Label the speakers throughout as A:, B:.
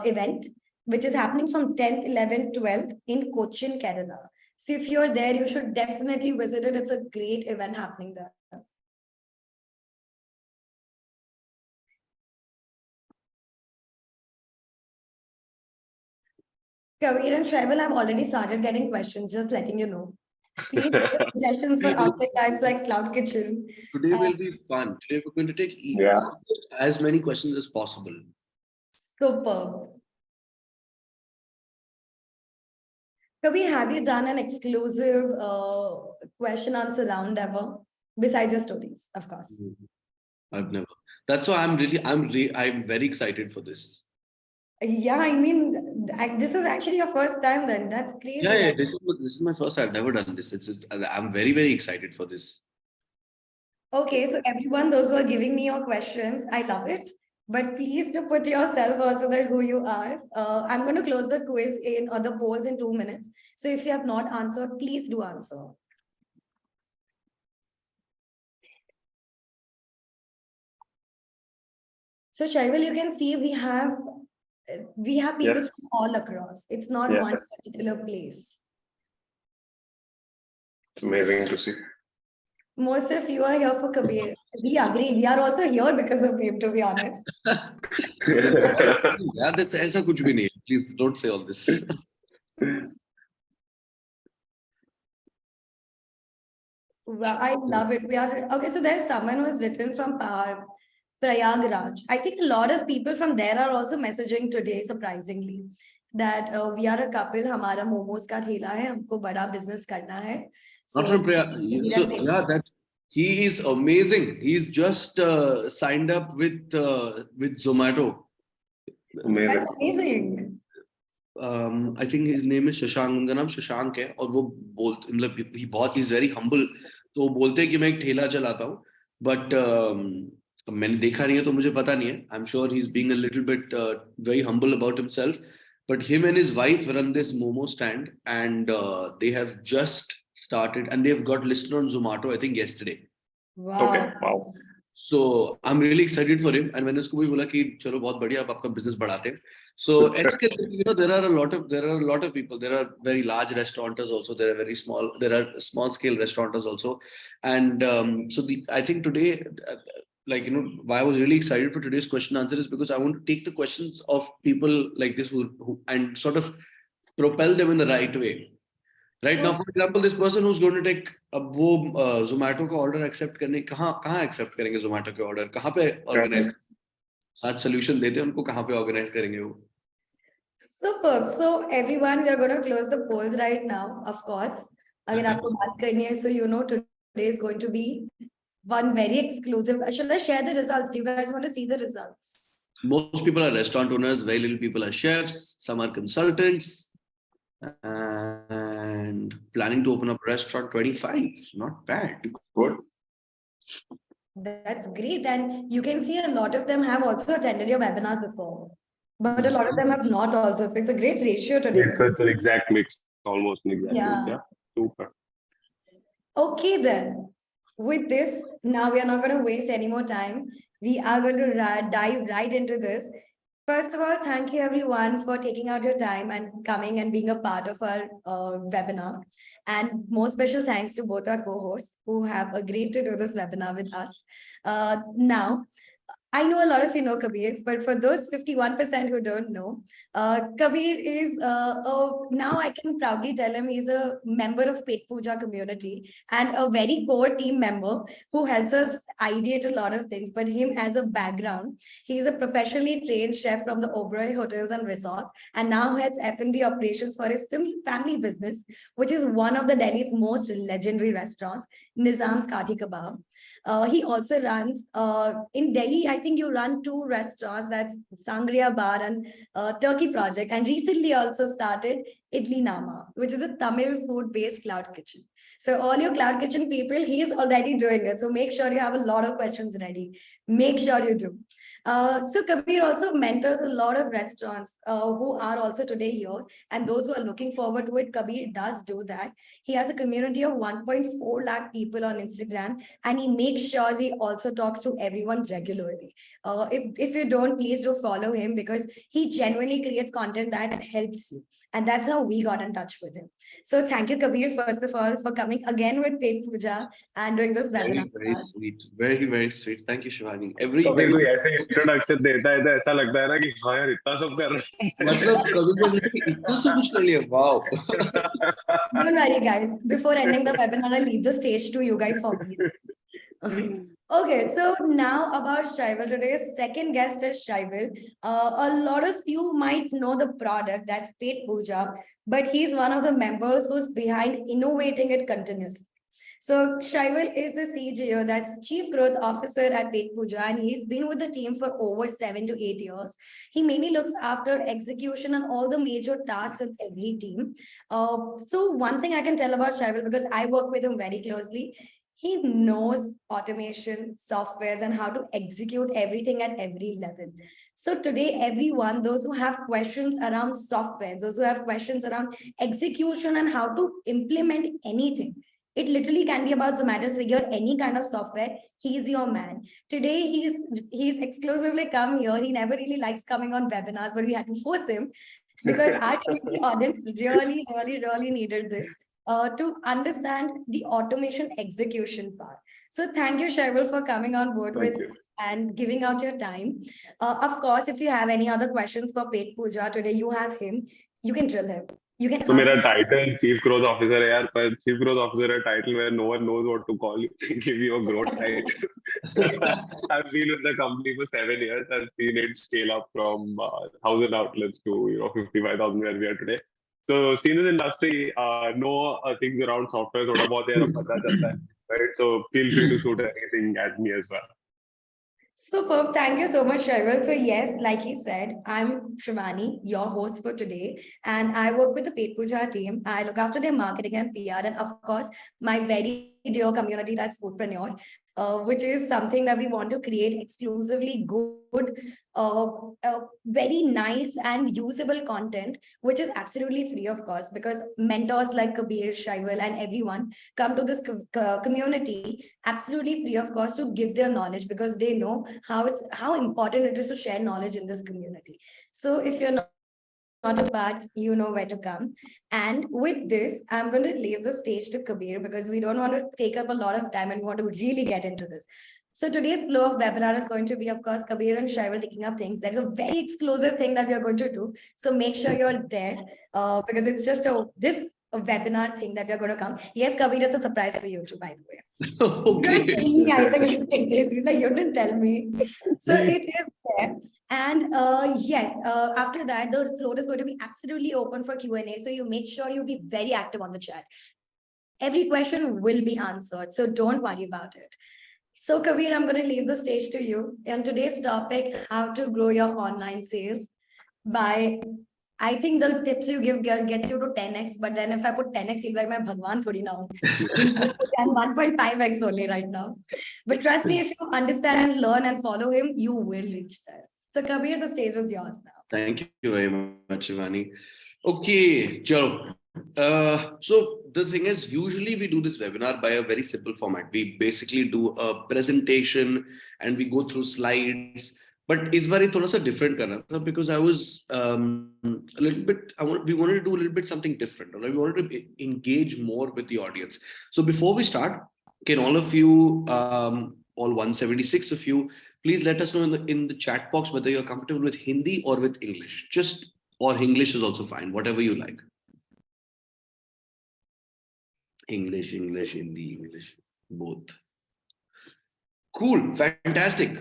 A: event, which is happening from 10th, 11th, 12th in Cochin, Kerala. So if you're there, you should definitely visit it. It's a great event happening there. Kabir and Shaival have already started getting questions, just letting you know. Please give suggestions for outlet types like Cloud Kitchen.
B: Today will be fun. Today we're going to take as many questions as possible.
A: Superb. Kabir, have you done an exclusive question answer round ever? Besides your stories, of course.
B: I've never. That's why I'm very excited for this.
A: Yeah, I mean, this is actually your first time then. That's crazy.
B: Yeah, this is my first. I've never done this. I'm very, very excited for this.
A: Okay, so everyone, those who are giving me your questions, I love it. But please do put yourself also there who you are. I'm going to close the quiz or the polls in 2 minutes. So if you have not answered, please do answer. So Shaival, you can see we have people from all across. It's not one particular place.
C: It's amazing to see.
A: Most of you are here for Kabir. We agree. We are also here because of him, to be honest.
B: Yeah, this aisa kuch bhi nahi. Please don't say all this.
A: Well, I love it. We are okay. So there's someone who's written from Prayagraj. I think a lot of people from there are also messaging today, surprisingly, that we are a couple. हमारा momos का ठेला है, हमको बड़ा business करना है.
B: Not from Prayag. So yeah, that he is amazing. He's just signed up with Zomato.
C: Amazing.
A: That's amazing.
B: I think his name is Shashank. उनका नाम शशांक है और वो बोलते मतलब he's very humble. तो वो बोलते हैं कि मैं एक ठेला चलाता हूँ, but मैंने देखा नहीं है तो मुझे पता नहीं है. I'm sure he's being a little bit very humble about himself. But him and his wife run this momo stand, and they have just started, and they've got listed on Zomato, I think yesterday.
A: Wow.
C: Okay. Wow.
B: So I'm really excited for him. And when उसको भी बोला कि चलो बहुत बढ़िया आप आपका business बढ़ाते हैं. So there are a lot of people. There are very large restaurateurs also. There are small scale restaurateurs also. And I think today, why I was really excited for today's question answer is because I want to take the questions of people like this who and sort of propel them in the right way. Right now, for example, this person who's going to take वो Zomato का order accept करने कहाँ accept करेंगे Zomato के order कहाँ पे organize साथ solution देते हैं उनको कहाँ पे organize करेंगे वो.
A: Superb. So everyone, we are going to close the polls right now, of course. अगर आपको बात करनी है, so today is going to be one very exclusive. Should I share the results? Do you guys want to see the results?
B: Most people are restaurant owners. Very little people are chefs. Some are consultants. And planning to open up a restaurant 25. Not bad.
C: Good.
A: That's great. And you can see a lot of them have also attended your webinars before. But a lot of them have not also. So it's a great ratio today.
C: It's an exact mix. Almost an exact mix. Yeah. Super.
A: Okay then. With this, now we are not going to waste any more time. We are going to dive right into this. First of all, thank you everyone for taking out your time and coming and being a part of our webinar. And more special thanks to both our co-hosts who have agreed to do this webinar with us. Now, I know a lot of you know Kabir, but for those 51% who don't know, Kabir is, now I can proudly tell him he's a member of Petpooja community and a very core team member who helps us ideate a lot of things. But him as a background, he's a professionally trained chef from the Oberoi Hotels and Resorts and now heads F&B operations for his family business, which is one of the Delhi's most legendary restaurants, Nizam's Kati Kebab. He also runs, in Delhi, I think you run 2 restaurants, that's Sangria Bar and Turkey Project, and recently also started Idli Nama, which is a Tamil food-based cloud kitchen. So all your cloud kitchen people, he's already doing it. So make sure you have a lot of questions ready. Make sure you do. So Kabir also mentors a lot of restaurants who are also today here, and those who are looking forward to it. Kabir does do that. He has a community of 1.4 lakh people on Instagram, and he makes sure he also talks to everyone regularly. If you don't, please do follow him because he genuinely creates content that helps you. And that's how we got in touch with him. So thank you, Kabir, first of all, for coming again with Petpooja and doing this webinar.
B: Very sweet. Very sweet. Thank you, Shivani.
C: कभी कोई ऐसे introduction देता है तो ऐसा लगता है ना कि हाँ यार इतना सब कर रहा है
B: मतलब कभी बस इतना सब कुछ कर लिया. Wow.
A: Don't worry, guys. Before ending the webinar, I'll leave the stage to you guys for me. Okay, so now about Shrival. Today's second guest is Shrival. A lot of you might know the product, that's Petpooja, but he's one of the members who's behind innovating it continuously. So Shrival is the CGO, that's Chief Growth Officer at Petpooja, and he's been with the team for over 7 to 8 years. He mainly looks after execution and all the major tasks in every team. So one thing I can tell about Shrival, because I work with him very closely, he knows automation, softwares, and how to execute everything at every level. So today, everyone, those who have questions around software, those who have questions around execution and how to implement anything, it literally can be about Zomato, Swiggy, or any kind of software. He's your man. Today, he's exclusively come here. He never really likes coming on webinars, but we had to force him because our community audience really needed this. To understand the automation execution part. So thank you, Shrival, for coming on board and giving out your time. Of course, if you have any other questions for Petpooja today, you have him. You can drill him. You can.
C: So मेरा title Chief Growth Officer है यार, पर Chief Growth Officer है title where no one knows what to call you. Give you a growth title. I've been with the company for 7 years. I've seen it scale up from 1,000 outlets to 55,000 where we are today. So seen this industry, know things around software, thoda bahut hai, pata chalta hai, right? So feel free to shoot anything at me as well.
A: Superb. Thank you so much, Shrival. So yes, like he said, I'm Shivani, your host for today, and I work with the Petpooja team. I look after their marketing and PR, and of course, my very dear community, that's Foodpreneur, which is something that we want to create exclusively good, very nice and usable content, which is absolutely free, of course, because mentors like Kabir, Shrival, and everyone come to this community absolutely free, of course, to give their knowledge because they know how important it is to share knowledge in this community. So if you're not a part, you know where to come. And with this, I'm going to leave the stage to Kabir because we don't want to take up a lot of time and we want to really get into this. So today's flow of webinar is going to be, of course, Kabir and Shrival taking up things. There's a very exclusive thing that we are going to do. So make sure you're there because it's just a webinar thing that we're going to come. Yes, Kabir, it's a surprise for you too, by the way.
B: Okay.
A: You didn't tell me. So it is there. And yes, after that, the floor is going to be absolutely open for Q&A. So you make sure you be very active on the chat. Every question will be answered. So don't worry about it. So Kabir, I'm going to leave the stage to you. And today's topic, how to grow your online sales by, I think the tips you give gets you to 10x, but then if I put 10x, you'll be like, my Bhagwan thodi na hu. 1.5x only right now. But trust me, if you understand and learn and follow him, you will reach there. So Kabir, the stage is yours now.
B: Thank you very much, Shivani. Okay, chalo. So the thing is, usually we do this webinar by a very simple format. We basically do a presentation and we go through slides. But it's very different because I was a little bit, we wanted to do a little bit something different. We wanted to engage more with the audience. So before we start, can all of you, all 176 of you, please let us know in the chat box whether you're comfortable with Hindi or with English. Or English is also fine, whatever you like. English, Hindi, English, both. Cool, fantastic.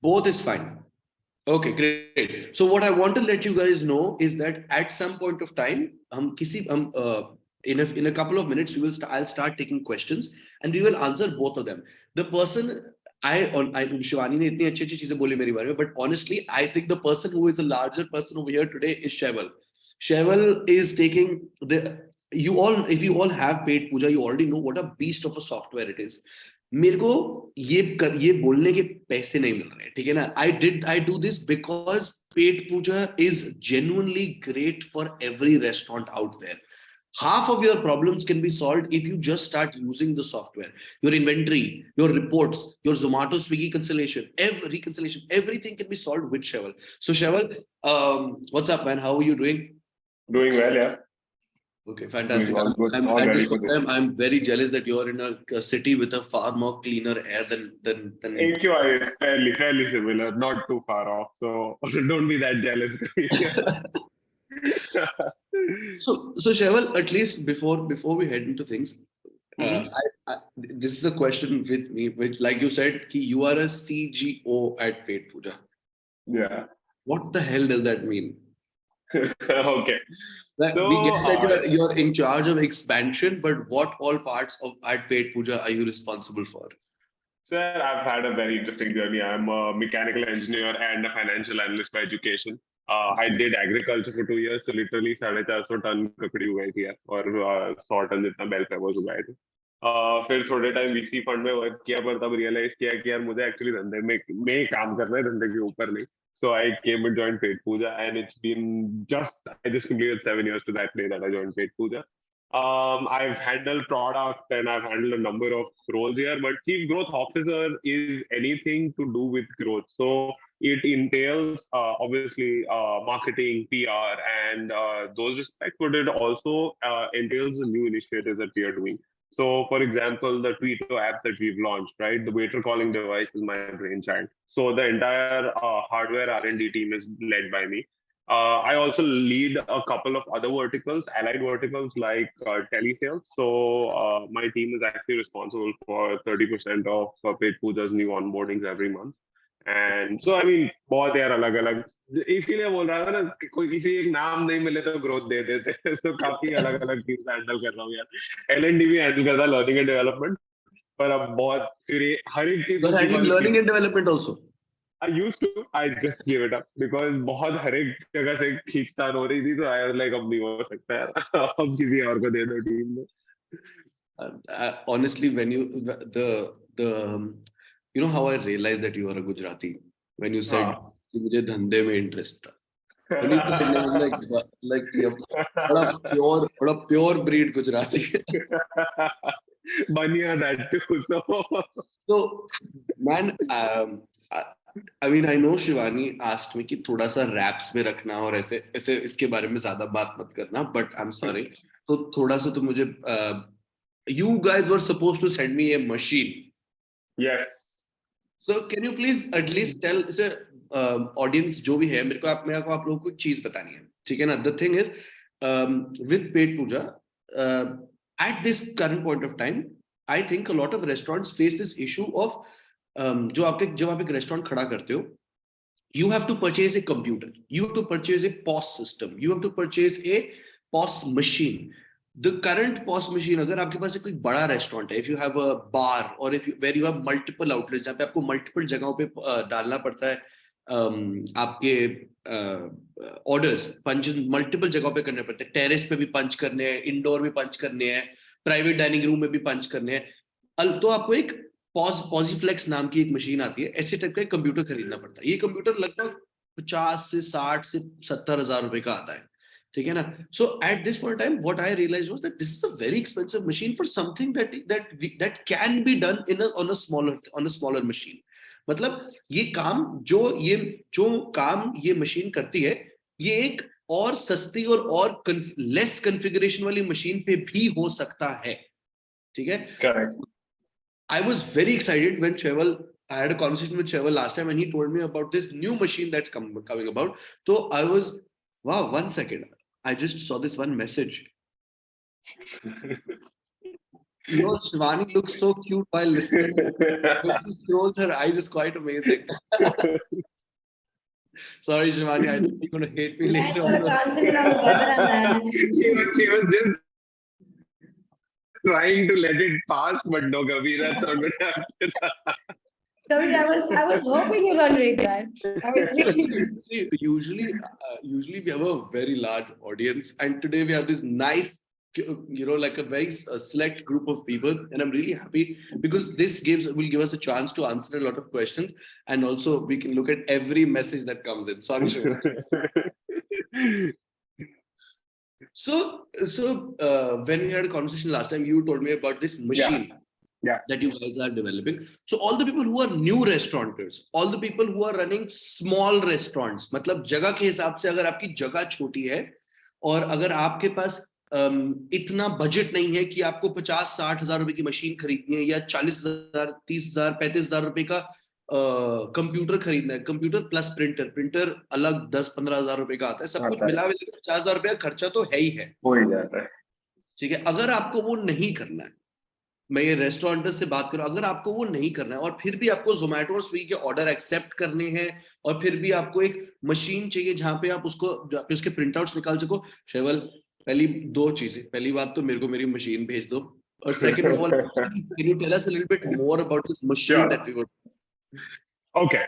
B: Both is fine. Okay, great. So what I want to let you guys know is that at some point of time, in a couple of minutes, I'll start taking questions and we will answer both of them. The person Shivani ne itni achhi cheezein boli meri bare mein, but honestly, I think the person who is the larger person over here today is Shrival. Shaival is taking you all, if you all have Petpooja, you already know what a beast of a software it is. मेरे को ये बोलने के पैसे नहीं मिल रहे, ठीक है ना? I do this because Petpooja is genuinely great for every restaurant out there. Half of your problems can be solved if you just start using the software. Your inventory, your reports, your Zomato, Swiggy reconciliation, everything can be solved with Shaival. So Shaival, what's up, man? How are you doing?
C: Doing well, yeah.
B: Okay, fantastic.
C: All good.
B: I'm,
C: All
B: at
C: ready
B: this
C: for
B: point,
C: this.
B: I'm very jealous that you're in a city with a far more cleaner air than
C: AQI is fairly similar, not too far off. So don't be that jealous.
B: So Shaival, at least before we head into things,
C: Mhm.
B: this is a question with me, which, like you said, you are a CGO at Petpooja.
C: Yeah.
B: What the hell does that mean?
C: Okay.
B: Like,
C: So,
B: we get that you're in charge of expansion, but what all parts of at Petpooja are you responsible for?
C: Sir, I've had a very interesting journey. I'm a mechanical engineer and a financial analyst by education. I did agriculture for 2 years, so literally 450 ton ककड़ी उगाई थी यार, और 100 ton जितना bell peppers उगाए थे. फिर थोड़े टाइम वीसी फंड में वर्क किया, पर तब रियलाइज किया कि यार मुझे एक्चुअली धंधे में काम करना है, धंधे के ऊपर नहीं. So I came and joined Petpooja, and it's been I just completed 7 years to that day that I joined Petpooja. I've handled product and I've handled a number of roles here, but chief growth officer is anything to do with growth. So it entails obviously marketing, PR, and those respects, but it also entails the new initiatives that we are doing. So, for example, the Tweeto app that we've launched, right? The waiter calling device is my brainchild. So the entire hardware R&D team is led by me. I also lead a couple of other verticals, allied verticals like telesales. So my team is actually responsible for 30% of Petpooja's new onboardings every month. And so, I mean, बहुत यार अलग अलग, इसीलिए बोल रहा था ना, कोई किसी एक नाम नहीं मिले तो ग्रोथ दे देते. So काफी अलग अलग टीम्स हैंडल कर रहा हूँ यार. L&D भी हैंडल करता है, लर्निंग एंड डेवलपमेंट, पर अब बहुत फिर हर एक चीज.
B: You're handling learning and development also.
C: I used to, I just gave it up because बहुत हर एक जगह से खींचतान हो रही थी, तो I was like अब नहीं हो सकता यार, अब किसी और को दे दो टीम में.
B: Honestly, when you you know how I realized that you are a Gujarati when you said कि मुझे धंधे में interest था. When you said it, I was like बड़ा pure breed Gujarati.
C: Banya that too.
B: So man, I mean, I know Shivani asked me कि थोड़ा सा raps में रखना और ऐसे इसके बारे में ज़्यादा बात मत करना, but I'm sorry. तो थोड़ा सा तो मुझे you guys were supposed to send me a machine.
C: Yes. So
B: can you please at least tell audience जो भी है, मेरे को आप लोगों को एक चीज बतानी है, ठीक है ना? The thing is, with Petpooja, at this current point of time, I think a lot of restaurants face this issue of जब आप एक restaurant खड़ा करते हो, you have to purchase a computer, you have to purchase a POS system, you have to purchase a POS machine. The current POS machine, अगर आपके पास कोई बड़ा रेस्टोरेंट है, if you have a bar or where you have multiple outlets, जहाँ पे आपको multiple जगहों पे डालना पड़ता है आपके orders, पंच multiple जगहों पे करने पड़ते हैं, टेरेस पे भी पंच करने हैं, इंडोर भी पंच करने हैं, प्राइवेट डाइनिंग रूम में भी पंच करने हैं, तो आपको एक पॉजिफ्लेक्स नाम की एक मशीन आती है, ऐसे टाइप का एक कंप्यूटर खरीदना पड़ता है. ये कंप्यूटर लगभग 50 से 60 से 70 हजार रुपए का आता है, ठीक है ना? So at this point in time, what I realized was that this is a very expensive machine for something that can be done on a smaller machine. मतलब ये काम ये मशीन करती है, ये एक और सस्ती और लेस कॉन्फ़िगरेशन वाली मशीन पे भी हो सकता है, ठीक है?
C: Correct.
B: I was very excited when I had a conversation with Shaival last time and he told me about this new machine that's coming about. So I was, wow, 1 second. I just saw this one message. You know, Shivani looks so cute while listening. When she scrolls, her eyes is quite amazing. Sorry, Shivani, I think you're going to hate me later on.
C: She was just trying to let it pass, but no, Kabir, that's not going to happen.
A: Kabir, I was hoping you'd narrate that. I was really.
B: Usually we have a very large audience, and today we have this nice, like a very select group of people, and I'm really happy because this will give us a chance to answer a lot of questions, and also we can look at every message that comes in. Sorry, Shiva. So when we had a conversation last time, you told me about this machine.
C: Yeah.
B: That you guys are developing. So all the people who are new restaurateurs, all the people who are running small restaurants, मतलब जगह के हिसाब से अगर आपकी जगह छोटी है और अगर आपके पास इतना बजट नहीं है कि आपको 50-60 हजार रुपए की मशीन खरीदनी है या 40,000, 30,000, 35,000 रुपए का कंप्यूटर खरीदना है, कंप्यूटर प्लस प्रिंटर अलग 10-15 हजार रुपए का आता है, सब कुछ मिला 50,000 रुपए का खर्चा तो है ही है,
C: हो ही जाता है.
B: ठीक है. अगर आपको वो नहीं करना है, मैं ये रेस्टोरेंट्स से बात करूं, अगर आपको वो नहीं करना है और फिर भी आपको जोमेटो और स्विगी के ऑर्डर एक्सेप्ट करने हैं और फिर भी आपको एक मशीन चाहिए जहां पे आप उसके प्रिंट आउट्स निकाल सको, शेवल, पहली 2 चीजें. पहली बात तो मेरे को मेरी मशीन भेज दो, और second of all, can you tell us a little bit more about this machine that we were.
C: Okay,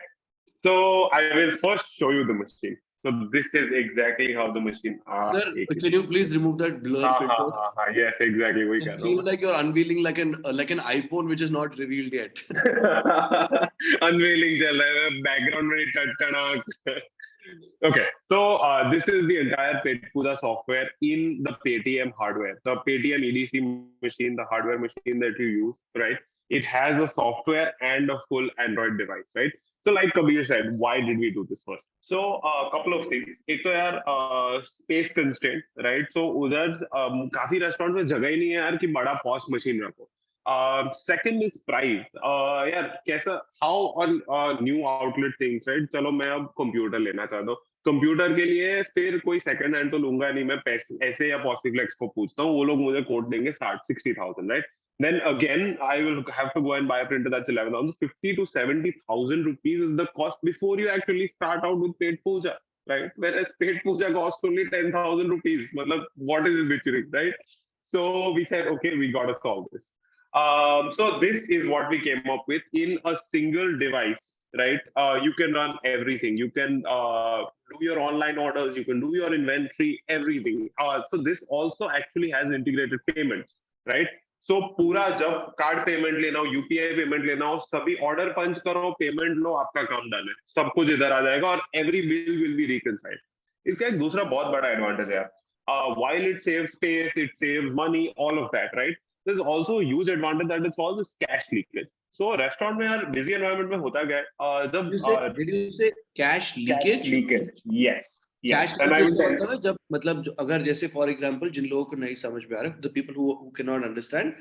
C: so I will first show you the machine. So this is exactly how the machine.
B: Sir, can you please remove that blur filter?
C: Yes, exactly. We
B: It
C: can.
B: feels like you're unveiling like an iPhone which is not revealed yet.
C: Unveiling चल रहा है, background में टटटनाक. Okay, so this is the entire Petpooja software in the Paytm hardware. The Paytm EDC machine, the hardware machine that you use, right? It has a software and a full Android device, right? So like Kabir said, why did we do this first? So a couple of things. एक तो यार space constraint, right? So उधर काफी restaurant में जगह ही नहीं है यार कि बड़ा पॉस मशीन रखो. Second is price. यार कैसा, how on new outlet things, right? चलो मैं अब कंप्यूटर लेना चाहता हूँ. कंप्यूटर के लिए फिर कोई सेकंड हैंड तो लूंगा नहीं मैं, पैसे ऐसे या पॉसिफ्लेक्स को पूछता हूँ, वो लोग मुझे कोट देंगे 60,000, right? Then again, I will have to go and buy a printer that's 11,000. 50 to 70,000 rupees is the cost before you actually start out with Petpooja, right? Whereas Petpooja costs only 10,000 rupees. Matlab, what is this bitching, right? So we said, okay, we got to solve this. So this is what we came up with in a single device, right? You can run everything. You can do your online orders. You can do your inventory, everything. So this also actually has integrated payments, right? So पूरा जब card payment लेना हो, UPI payment लेना हो, सभी order पंच करो, payment लो, आपका काम डन है, सब कुछ इधर आ जाएगा और every bill will be reconciled. इसका एक दूसरा बहुत बड़ा एडवांटेज है, while it saves space, it saves money, all of that, right? There's also a huge advantage that it solves cash leakage. So restaurant में यार busy environment में होता क्या है, जब
B: did you say cash leakage?
C: Yes.
B: Cash leakage जब मतलब अगर जैसे फॉर एग्जांपल जिन लोगों को नहीं समझ में आ रहा है, the people who cannot understand,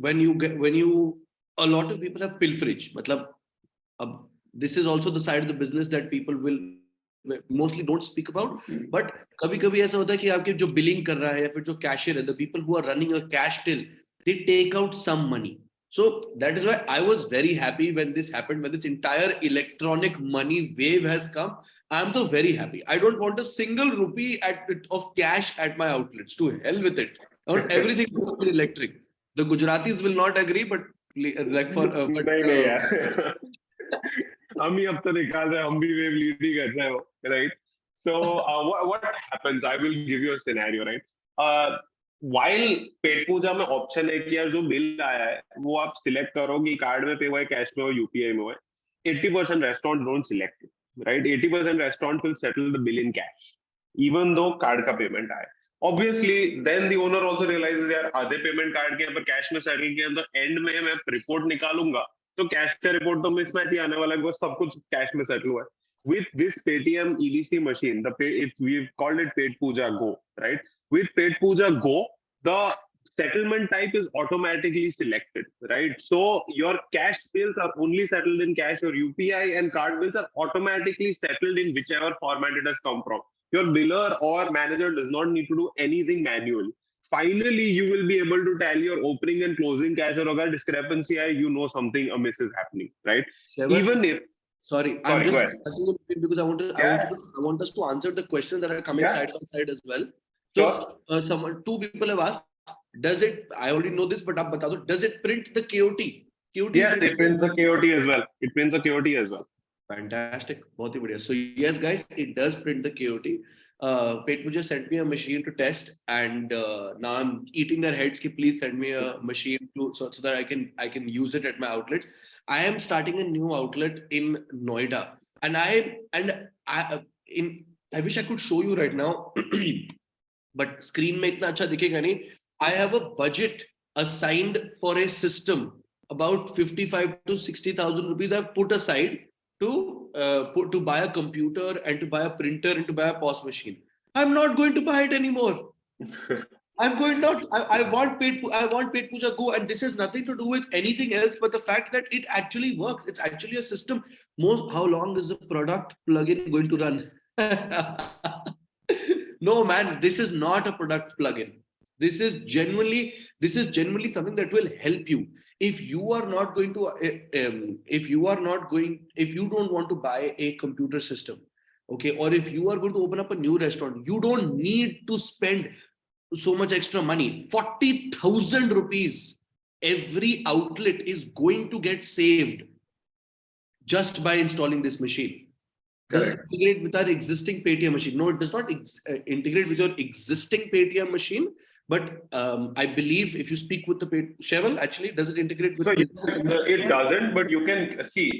B: when you a lot of people have pilferage, मतलब अब this is also the side of the business that people will mostly don't speak about, but कभी-कभी ऐसा होता है कि आपके जो बिलिंग कर रहा है या फिर जो कैशियर है, the people who are running a cash till, they take out some money. So that is why I was very happy when this happened, when this entire electronic money wave has come. I am so very happy. I don't want a single rupee of cash at my outlets. To hell with it. I want everything to be electric. The Gujaratis will not agree, but like for
C: हम ही अब तो निकाल रहे हैं, हम भी wave lead ही कर रहे हैं, right? So what happens? I will give you a scenario, right? While Petpooja में ऑप्शन है कि यार जो बिल आया है वो आप सिलेक्ट करो कि कार्ड में पे हुआ है, कैश में हो, यूपीआई में हो, 80% restaurant don't select it, right? 80% restaurant will settle the bill in cash, even though card का पेमेंट आया. Obviously, then the owner also realizes यार आधे पेमेंट कार्ड के पर कैश में सेटल किया तो एंड में मैं रिपोर्ट निकालूंगा तो कैश का रिपोर्ट तो मिसमैच ही आने वाला है, सब कुछ कैश में सेटल हुआ है. With this Paytm EDC machine, we've called it Petpooja Go, right? With Petpooja Go, the settlement type is automatically selected, right? So your cash bills are only settled in cash, your UPI and card bills are automatically settled in whichever format it has come from. Your biller or manager does not need to do anything manually. Finally, you will be able to tally your opening and closing cash, or agar discrepancy hai, you know something amiss is happening, right? Even if
B: I'm just asking because I want us to answer the questions that are coming side by side as well. So, two people have asked, does it? I already know this, but आप बता दो, does it print the KOT? KOT
C: Yes, it prints the KOT as well. It prints the KOT as well.
B: Fantastic. बहुत ही बढ़िया. So yes, guys, it does print the KOT. Petpooja sent me a machine to test, and now I'm eating their heads. Ki please send me a machine so that I can use it at my outlets. I am starting a new outlet in Noida, and I wish I could show you right now, but screen में इतना अच्छा दिखेगा नहीं. I have a budget assigned for a system about 55 to 60,000 rupees. I've put aside to buy a computer and to buy a printer and to buy a POS machine. I'm not going to buy it anymore. I want Petpooja Go, and this has nothing to do with anything else but the fact that it actually works. It's actually a system. How long is the product plugin going to run? No, man, this is not a product plugin. This is genuinely something that will help you. If you don't want to buy a computer system, okay, or if you are going to open up a new restaurant, you don't need to spend so much extra money. 40,000 rupees every outlet is going to get saved just by installing this machine. Does it integrate with our existing Paytm machine? No, it does not integrate with your existing Paytm machine. But I believe if you speak with the Cheval, actually, does it integrate with?
C: So it doesn't, but you can see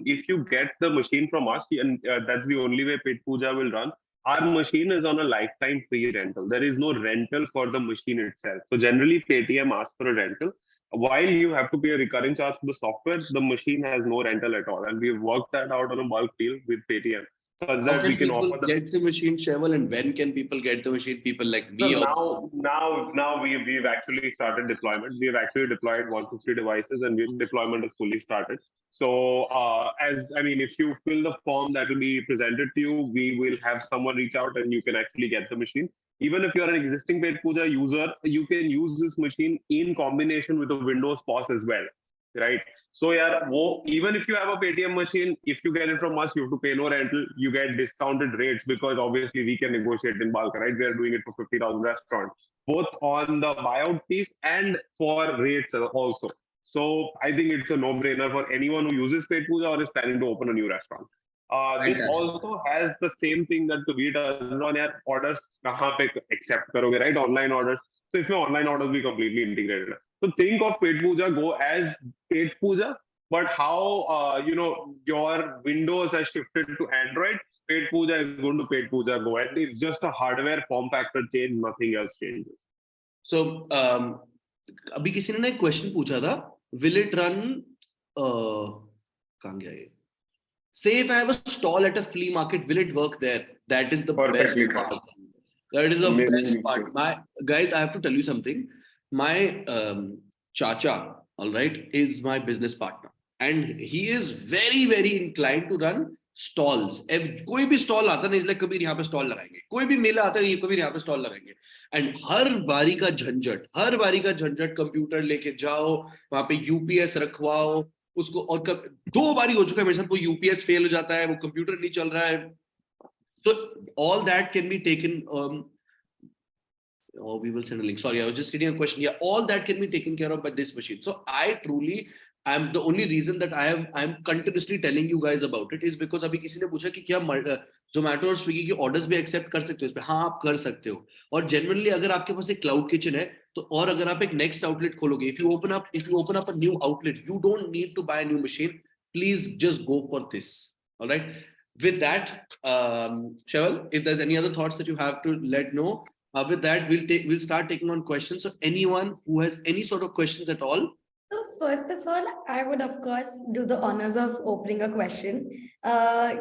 C: if you get the machine from us, and that's the only way Petpooja will run. Our machine is on a lifetime free rental. There is no rental for the machine itself. So generally, Paytm asks for a rental. While you have to pay a recurring charge for the software, the machine has no rental at all, and we've worked that out on a bulk deal with Paytm. So that we can offer
B: get the machine, Cheval, and when can people get the machine? People like me.
C: So now we've actually started deployment. We've actually deployed 150 devices, and deployment is fully started. So if you fill the form that will be presented to you, we will have someone reach out and you can actually get the machine. Even if you're an existing Petpooja user, you can use this machine in combination with the Windows POS as well, right? So even if you have a Paytm machine, if you get it from us, you have to pay no rental. You get discounted rates because obviously we can negotiate in bulk, right? We are doing it for 50,000 restaurants, both on the buyout piece and for rates also. So I think it's a no-brainer for anyone who uses Petpooja or is planning to open a new restaurant. This also has the same thing that Kabir does on your orders. Kahan pe accept karoge, right? Online orders. So इसमें online orders be completely integrated. So think of Petpooja Go as Petpooja, but how your Windows has shifted to Android. Petpooja is going to Petpooja Go, and it's just a hardware form factor change. Nothing else changes.
B: So अभी किसी ने एक question पूछा था. Will it run? कहाँ गया ये? Say if I have a stall at a flea market, will it work there? That is the best part. That is the best part. Guys, I have to tell you something. My chacha, all right, is my business partner, and he is very, very inclined to run stalls. कोई भी stall आता है ना, इसलिए कभी यहाँ पे stall लगाएंगे. कोई भी मेला आता है, कभी यहाँ पे stall लगाएंगे. And हर बारी का झंझट कंप्यूटर लेके जाओ, वहाँ पे UPS रखवाओ उसको, और 2 बारी हो चुका है मेरे साथ, वो UPS फेल हो जाता है, वो कंप्यूटर नहीं चल रहा है. So all that can be taken. We will send a link. Sorry, I was just reading a question. Yeah, all that can be taken care of by this machine. So I'm the only reason that I'm continuously telling you guys about it is because अभी किसी ने पूछा कि क्या Zomato और Swiggy की orders भी accept कर सकते हो इस पे? हाँ, आप कर सकते हो. और generally अगर आपके पास एक cloud kitchen है, तो और अगर आप एक next outlet खोलोगे, if you open up a new outlet, you don't need to buy a new machine. Please just go for this. All right. With that, Cheval, if there's any other thoughts that you have to let know. With that, we'll start taking on questions. So anyone who has any sort of questions at all.
A: So first of all, I would of course do the honors of opening a question. Thank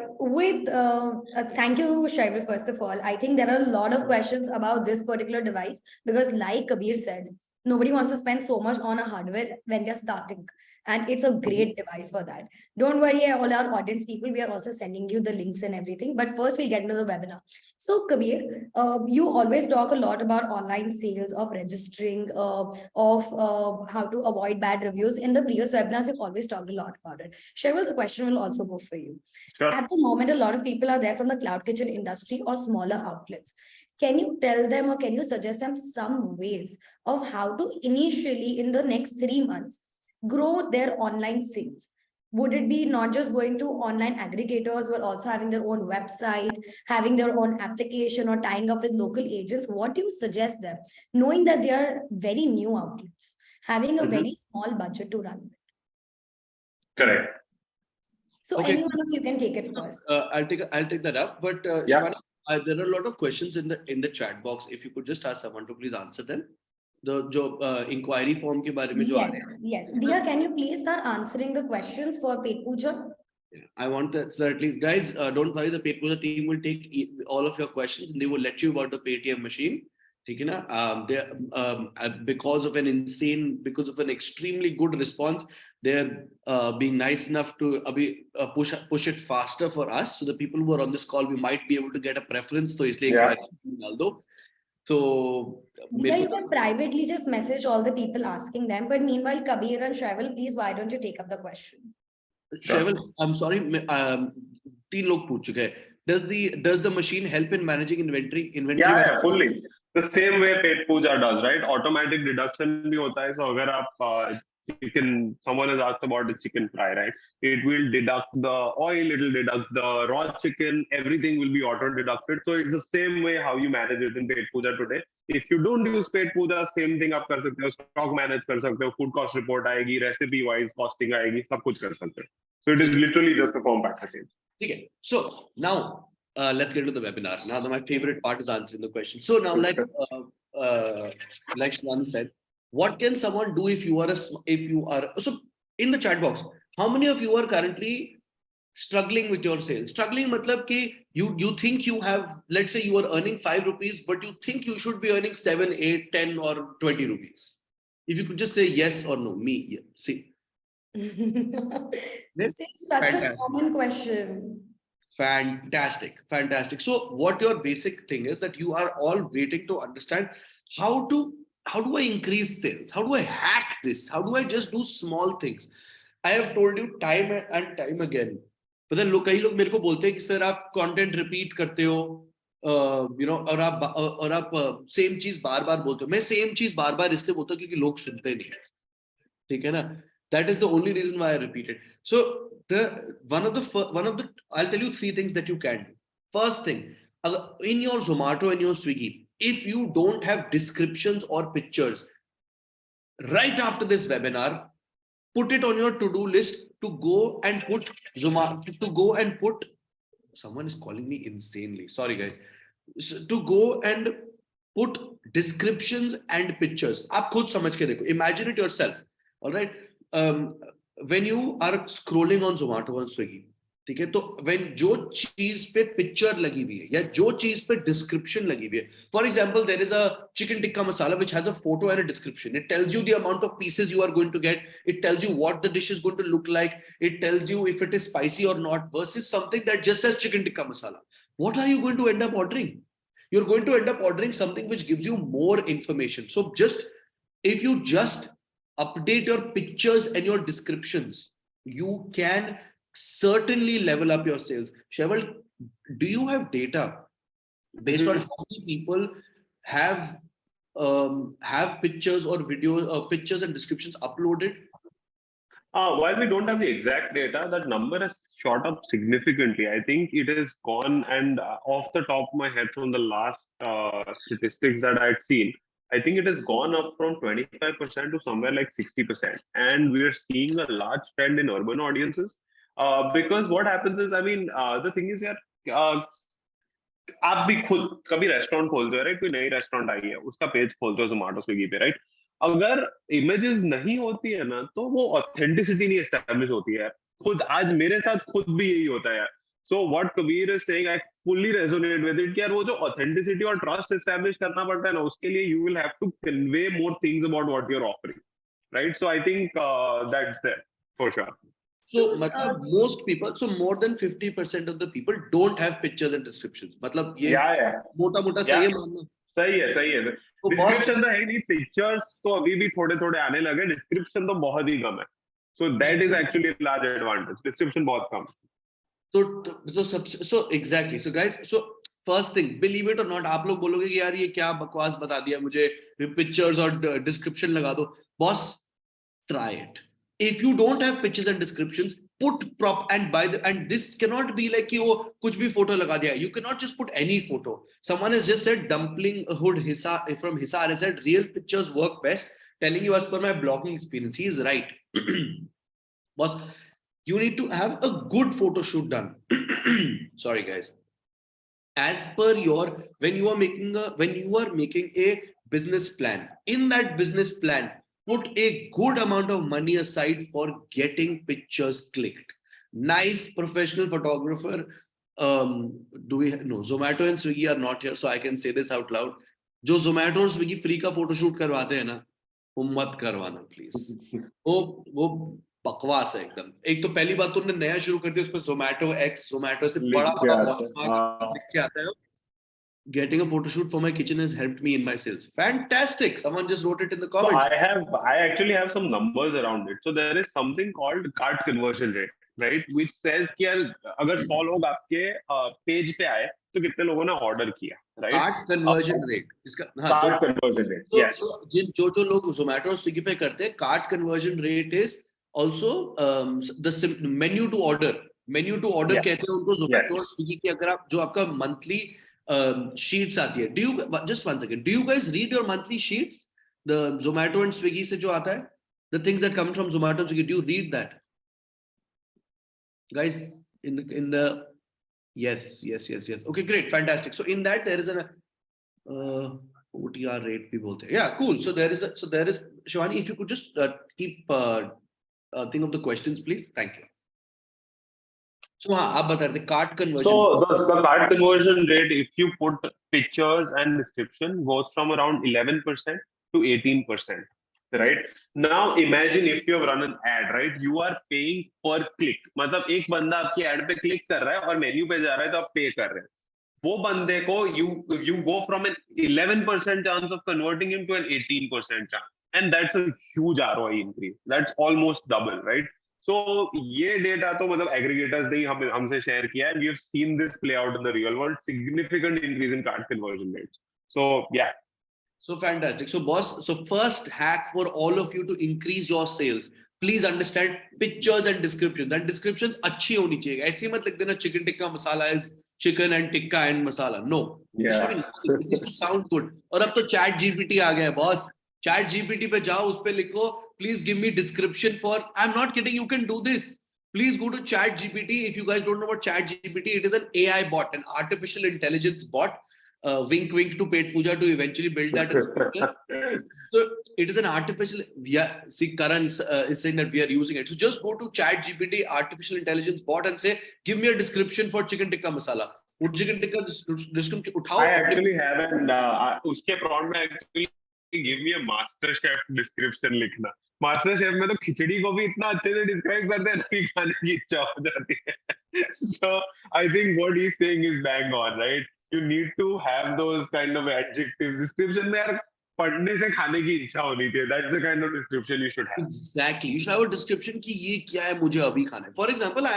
A: you, Shaival. First of all, I think there are a lot of questions about this particular device because, like Kabir said, nobody wants to spend so much on a hardware when they're starting. And it's a great device for that. Don't worry, all our audience people, we are also sending you the links and everything. But first, we'll get into the webinar. So, Kabir, you always talk a lot about online sales, of registering, of how to avoid bad reviews. In the previous webinars, you've always talked a lot about it. Shaival, the question will also go for you.
C: Sure.
A: At the moment, a lot of people are there from the cloud kitchen industry or smaller outlets. Can you tell them or can you suggest them some ways of how to initially, in the next 3 months, grow their online sales? Would it be not just going to online aggregators, but also having their own website, having their own application, or tying up with local agents? What do you suggest them, knowing that they are very new outlets, having a very small budget to run with?
C: Correct.
A: So
B: Okay.
A: any one of you can take it first.
B: I'll take that up. But
C: Yeah.
B: Shivana, there are a lot of questions in the chat box. If you could just ask someone to please answer them. The inquiry form के बारे में जो आ
A: Yes,
B: रहे हैं.
A: yes. Diya, can you please start answering the questions for Petpooja?
B: Yeah, I want that, so at least, guys, don't worry. The Petpooja team will take all of your questions and they will let you about the Paytm machine. ठीक है ना? Because of an extremely good response, they're being nice enough to push it faster for us. So the people who are on this call, we might be able to get a preference. So इसलिए
C: Yeah.
B: डाल दो. So
A: Diya, you can privately just message all the people asking them. But meanwhile, Kabir and Shravel, please, why don't you take up the question?
B: Shravel, I'm sorry, तीन लोग पूछ चुके हैं. Does the machine help in managing inventory?
C: Yeah, fully. The same way Petpooja does, right? Automatic deduction भी होता है. So अगर आप someone has asked about the chicken fry, right? It will deduct the oil, it will deduct the raw chicken, everything will be auto deducted. So it's the same way how you manage it in Petpooja today. If you don't use Petpooja, same thing आप कर सकते हो, stock manage कर सकते हो, food cost report आएगी, recipe wise costing आएगी, सब कुछ कर सकते हो. So it is literally just a form package.
B: Okay. So now let's get to the webinar. Now my favorite part is answering the question. So now like Shivani said, what can someone do if you are so in the chat box, how many of you are currently struggling with your sales? Struggling matlab ki you think you have, let's say you are earning 5 rupees, but you think you should be earning 7, 8, 10 or 20 rupees. If you could just say yes or no, see.
A: This is such a common question.
B: Fantastic. So what your basic thing is that you are all waiting to understand how do I increase sales? How do I hack this? How do I just do small things? I have told you time and time again. पता है कई लोग मेरे को बोलते हैं कि sir आप कंटेंट रिपीट करते हो, और आप सेम चीज बार बार बोलते हो. मैं सेम चीज बार बार इसलिए बोलता हूँ क्योंकि लोग सुनते नहीं. ठीक है ना? That is the only reason why I repeat it. So one of the I'll tell you 3 things that you can do. First thing, in your Zomato and your Swiggy, if you don't have descriptions or pictures, right after this webinar, put it on your to-do list to go and put Zomato, someone is calling me insanely. Sorry guys. So, to go and put descriptions and pictures. आप खुद समझ के देखो. Imagine it yourself. All right. When you are scrolling on Zomato or Swiggy, ठीक है, तो when जो चीज पे पिक्चर लगी हुई है या जो चीज पे डिस्क्रिप्शन लगी हुई है, for example there is a chicken tikka masala which has a photo and a description. It tells you the amount of pieces you are going to get, it tells you what the dish is going to look like, it tells you if it is spicy or not, versus something that just says chicken tikka masala. What are you going to end up ordering? You're going to end up ordering something which gives you more information. So if you just update your pictures and your descriptions, you can certainly level up your sales. Shravel, do you have data based on how many people have pictures or videos, pictures and descriptions uploaded?
C: While we don't have the exact data, that number has shot up significantly. I think it has gone, and off the top of my head from the last statistics that I'd seen, I think it has gone up from 25% to somewhere like 60%. And we're seeing a large trend in urban audiences. Because what happens is, I mean, the thing is, यार, आप भी खुद कभी restaurant खोलते हो, right? कोई नई restaurant I है, उसका पेज खोलते हो जोमेटो स्विगी पे, राइट? अगर इमेजेस नहीं होती है ना, तो वो ऑथेंटिसिटी नहीं एस्टैब्लिश होती है. खुद आज मेरे साथ खुद भी यही होता है. So what Kabir is saying, I fully resonate with it. कि यार वो जो authenticity और trust establish करना पड़ता है ना, उसके लिए you will have to convey more things about what you're offering, right? So I think that's there for sure.
B: So most people, so more than 50% of the people don't have pictures and descriptions. मतलब ये मोटा सही है मानना.
C: सही है. Description तो है नहीं, pictures तो अभी भी थोड़े आने लगे, description तो बहुत ही कम है. So that is actually a large advantage. Description बहुत कम.
B: So exactly. So guys, so first thing, believe it or not, आप लोग बोलोगे कि यार ये क्या बकवास बता दिया मुझे, pictures और description लगा दो. Boss, try it. if you don't have pictures and descriptions, put prop and this cannot be like कि वो कुछ भी photo लगा दिया. You cannot just put any photo. Someone has just said dumpling hood from Hisar has said real pictures work best. Telling you as per my blogging experience, he is right. Boss, you need to have a good photo shoot done. Sorry guys. As per your when you are making a business plan, in that business plan, put a good amount of money aside for getting pictures clicked. Nice professional photographer. Do we no Zomato and Swiggy are not here, so I can say this out loud. जो Zomato और Swiggy free का photo shoot करवाते हैं ना, वो मत करवाना please. वो बकवास है एकदम. एक तो पहली बात तो उन्होंने नया शुरू कर दिया, उस पर Zomato से बड़ा लिख के आता है. Getting a photo shoot for my kitchen has helped me in my sales. Fantastic. Someone just wrote it in the comments.
C: So I actually have some numbers around it. So there is something called cart conversion rate, right? Which says कि यार अगर 100 लोग आपके page पे आए तो कितने लोगों ने ऑर्डर किया, right?
B: Cart conversion rate. इसका
C: cart conversion rate. Yes.
B: जो लोग Zomato और Swiggy पे करते हैं, cart conversion rate is also the menu to order. Menu to order कहते हैं उनको Zomato और Swiggy की. अगर आप जो आपका monthly sheets आती है. Do you just one second? Do you guys read your monthly sheets? The Zomato and Swiggy से जो आता है, the things that come from Zomato and Swiggy. Do you read that, guys? In the yes. Okay, great, fantastic. So in that there is an OTR rate भी बोलते हैं. Yeah, cool. So there is Shivani, if you could just keep think of the questions, please. Thank you. So आप बता रहे थे cart conversion.
C: So the cart conversion rate, if you put pictures and description, goes from around 11% to 18%, right? Now imagine if you have run an ad, right? You are paying per click. मतलब एक बंदा आपकी ad पे click कर रहा है और menu पे जा रहा है तो आप pay कर रहे हैं. वो बंदे को you go from an 11% chance of converting him to an 18% chance, and that's a huge ROI increase. That's almost double, right? So ये data तो मतलब aggregators ने ही हमसे share किया है. We have seen this play out in the real world. Significant increase in cart conversion rates. So yeah.
B: So fantastic. So boss, so first hack for all of you to increase your sales. Please understand pictures and descriptions. And descriptions अच्छी होनी चाहिए. ऐसे मत लिख देना chicken tikka masala is chicken and tikka and masala. No.
C: Yeah.
B: It needs to sound good. और अब तो chat GPT आ गया है boss. Chat GPT पे जाओ, उस पे लिखो, please give me description for. I'm not kidding. You can do this. Please go to Chat GPT. If you guys don't know what Chat GPT, it is an AI bot, an artificial intelligence bot. Wink, wink to Petpooja to eventually build that. So it is an artificial. Yeah, see, Karan is saying that we are using it. So just go to Chat GPT, artificial intelligence bot, and say, give me a description for chicken tikka masala. Would chicken tikka description उठाओ.
C: I actually have an उसके prompt में actually give me a master chef description लिखना. Master chef में तो खिचड़ी को भी इतना अच्छे से डिस्क्राइब करते हैं कि खाने की इच्छा हो जाती है. So I think what he's saying is bang on, right? You need to have those kind of adjectives. Description में यार पढ़ने से खाने की इच्छा होनी चाहिए. That's the kind of description you should have.
B: Exactly. You should have a description कि ये क्या है, मुझे अभी खाना है. For example, I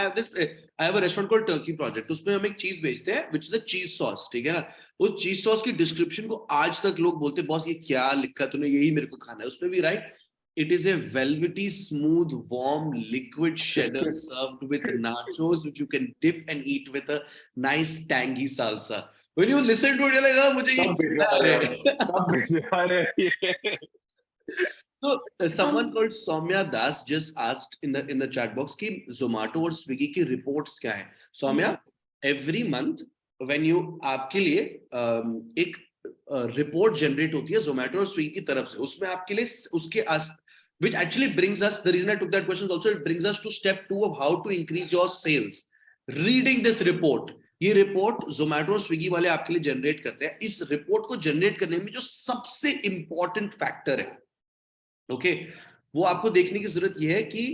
B: have a restaurant called Turkey Project. उसमें हम एक चीज बेचते हैं, which is a cheese sauce. ठीक है ना? उस cheese sauce की description को आज तक लोग बोलते हैं, बॉस ये क्या लिखा तूने, यही मेरे को खाना है. उसमें भी right. It is a velvety, smooth, warm, liquid cheddar served with nachos, which you can dip and eat with a nice tangy salsa. When you listen to it, you're like, oh, So someone called Soumya Das just asked in the chat box कि Zomato और Swiggy की reports क्या है? Soumya, every month when you आपके लिए एक report generate होती है Zomato और Swiggy की तरफ से, उसमें आपके लिए उसके which actually brings us, the reason I took that question is also it brings us to step 2 of how to increase your sales. Reading this report. ये रिपोर्ट Zomato और Swiggy वाले आपके लिए जनरेट करते हैं. इस रिपोर्ट को generate करने में जो सबसे इंपॉर्टेंट फैक्टर है, ओके, वो आपको देखने की जरूरत ये है कि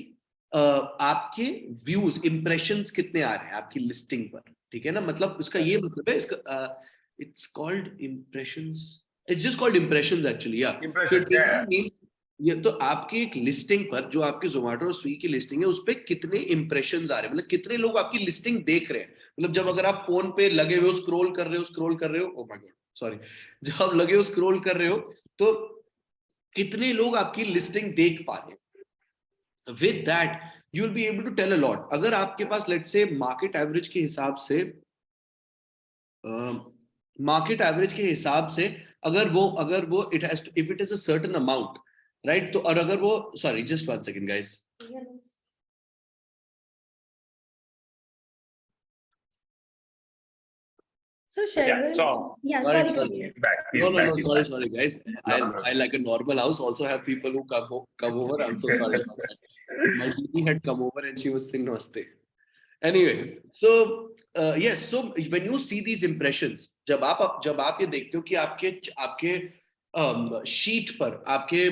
B: आपके व्यूज, इंप्रेशंस कितने आ रहे हैं आपकी लिस्टिंग पर. ठीक है ना? मतलब इसका ये मतलब है, इसका it's called impressions. It's just called impressions actually. या ये तो आपकी एक लिस्टिंग पर, जो आपकी Zomato और Swiggy की लिस्टिंग है, उस पे कितने इंप्रेशंस आ रहे हैं, मतलब कितने लोग आपकी लिस्टिंग देख रहे हैं. मतलब जब अगर आप फोन पे लगे हुए हो, स्क्रॉल कर रहे हो, ओह माय गॉड सॉरी, जब आप लगे हो स्क्रॉल कर रहे हो तो कितने लोग आपकी लिस्टिंग देख पा रहे हैं. with that you'll be able to tell a lot. अगर आपके पास let's say market average के हिसाब से अगर वो it has to, if it is a certain amount, right, तो और अगर वो sorry just 1 second guys.
A: So Sherwin, sorry, Kabir.
C: He's back.
B: No, sorry guys.
C: No.
B: I like a normal house also have people who come over. I'm so sorry about that. My DD had come over and she was saying namaste. Anyway, so yes, so when you see these impressions, जब आप ये देखते हो कि आपके sheet पर आपके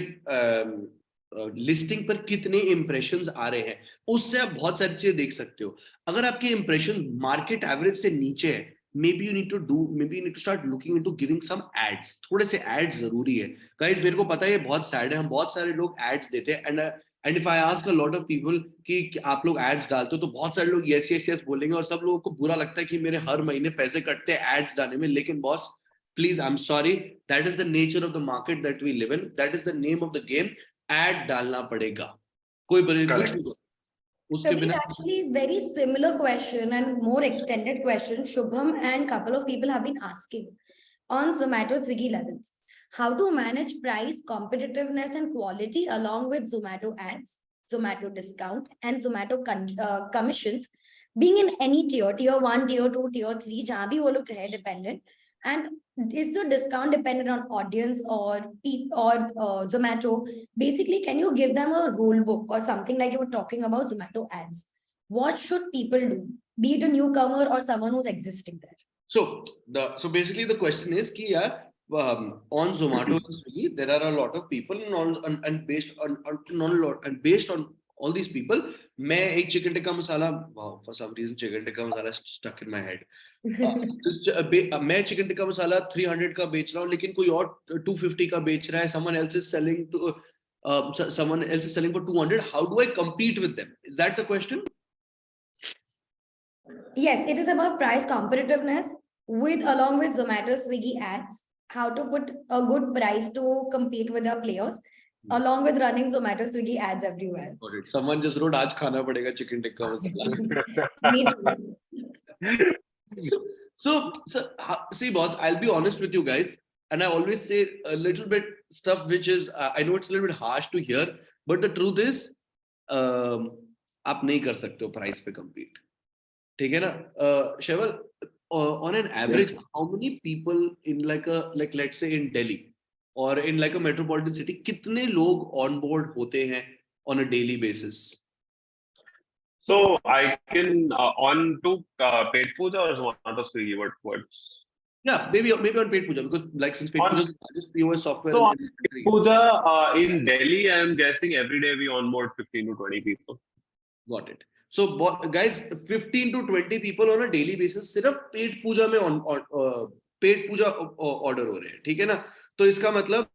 B: listing पर कितने इंप्रेशंस आ रहे हैं, उससे आप बहुत सारी चीजें देख सकते हो. अगर आपके इंप्रेशन मार्केट एवरेज से नीचे है, maybe you need to start looking into giving some ads. थोड़े से ads जरूरी है. Guys, मेरे को पता है ये बहुत sad है, हम बहुत सारे लोग ads देते हैं and if I ask a lot of people कि आप लोग ads डालते हो तो बहुत सारे लोग yes बोलेंगे और सब लोगों को बुरा लगता है कि मेरे हर महीने पैसे कटते हैं ads डालने में. लेकिन boss, please, I'm sorry, that is the nature of the market that we live in. That is the name of the game. Ad डालना पड़ेगा. कोई कुछ नहीं.
A: Actually, very similar question and more extended question, Shubham and couple of people have been asking on Zomato Swiggy levels. How to manage price, competitiveness and quality along with Zomato ads, Zomato discount and Zomato commissions being in any tier 1, tier 2, tier 3, jahan bhi wo log rahe dependent. And is the discount dependent on audience or Zomato? Basically, can you give them a rule book or something like you were talking about Zomato ads? What should people do, be it a newcomer or someone who's existing there?
B: So basically the question is कि यार on Zomato and Swiggy there are a lot of people and based on all these people, मैं एक chicken tikka masala, wow, for some reason chicken tikka masala stuck in my head. मैं chicken tikka masala 300 का बेच रहा हूँ, लेकिन कोई और 250 का बेच रहा है. Someone else is selling for 200. How do I compete with them? Is that the question?
A: Yes, it is about price competitiveness along with Zomato Swiggy ads. How to put a good price to compete with our players, along with running Zomato Swiggy ads everywhere.
B: Got it. Someone just wrote, "Aaj khana padega chicken tikka masala."
A: Me too.
B: So see, boss, I'll be honest with you guys, and I always say a little bit stuff which is I know it's a little bit harsh to hear, but the truth is, आप नहीं कर सकते हो price पे compete. ठीक है ना? Sheval, on an average, how many people in like let's say in Delhi or in like a metropolitan city, कितने लोग on board होते हैं on a daily basis?
C: So I can on to Petpooja or Zomato Swiggy, what's?
B: Yeah, maybe on Petpooja, because like since Petpooja is the largest POS software
C: So on
B: in the country.
C: Petpooja in Delhi, I'm guessing every day we onboard 15 to 20 people.
B: Got it. So guys, 15 to 20 people on a daily basis सिर्फ पेट पूजा में पेट पूजा order हो रहे हैं. ठीक है ना? तो इसका मतलब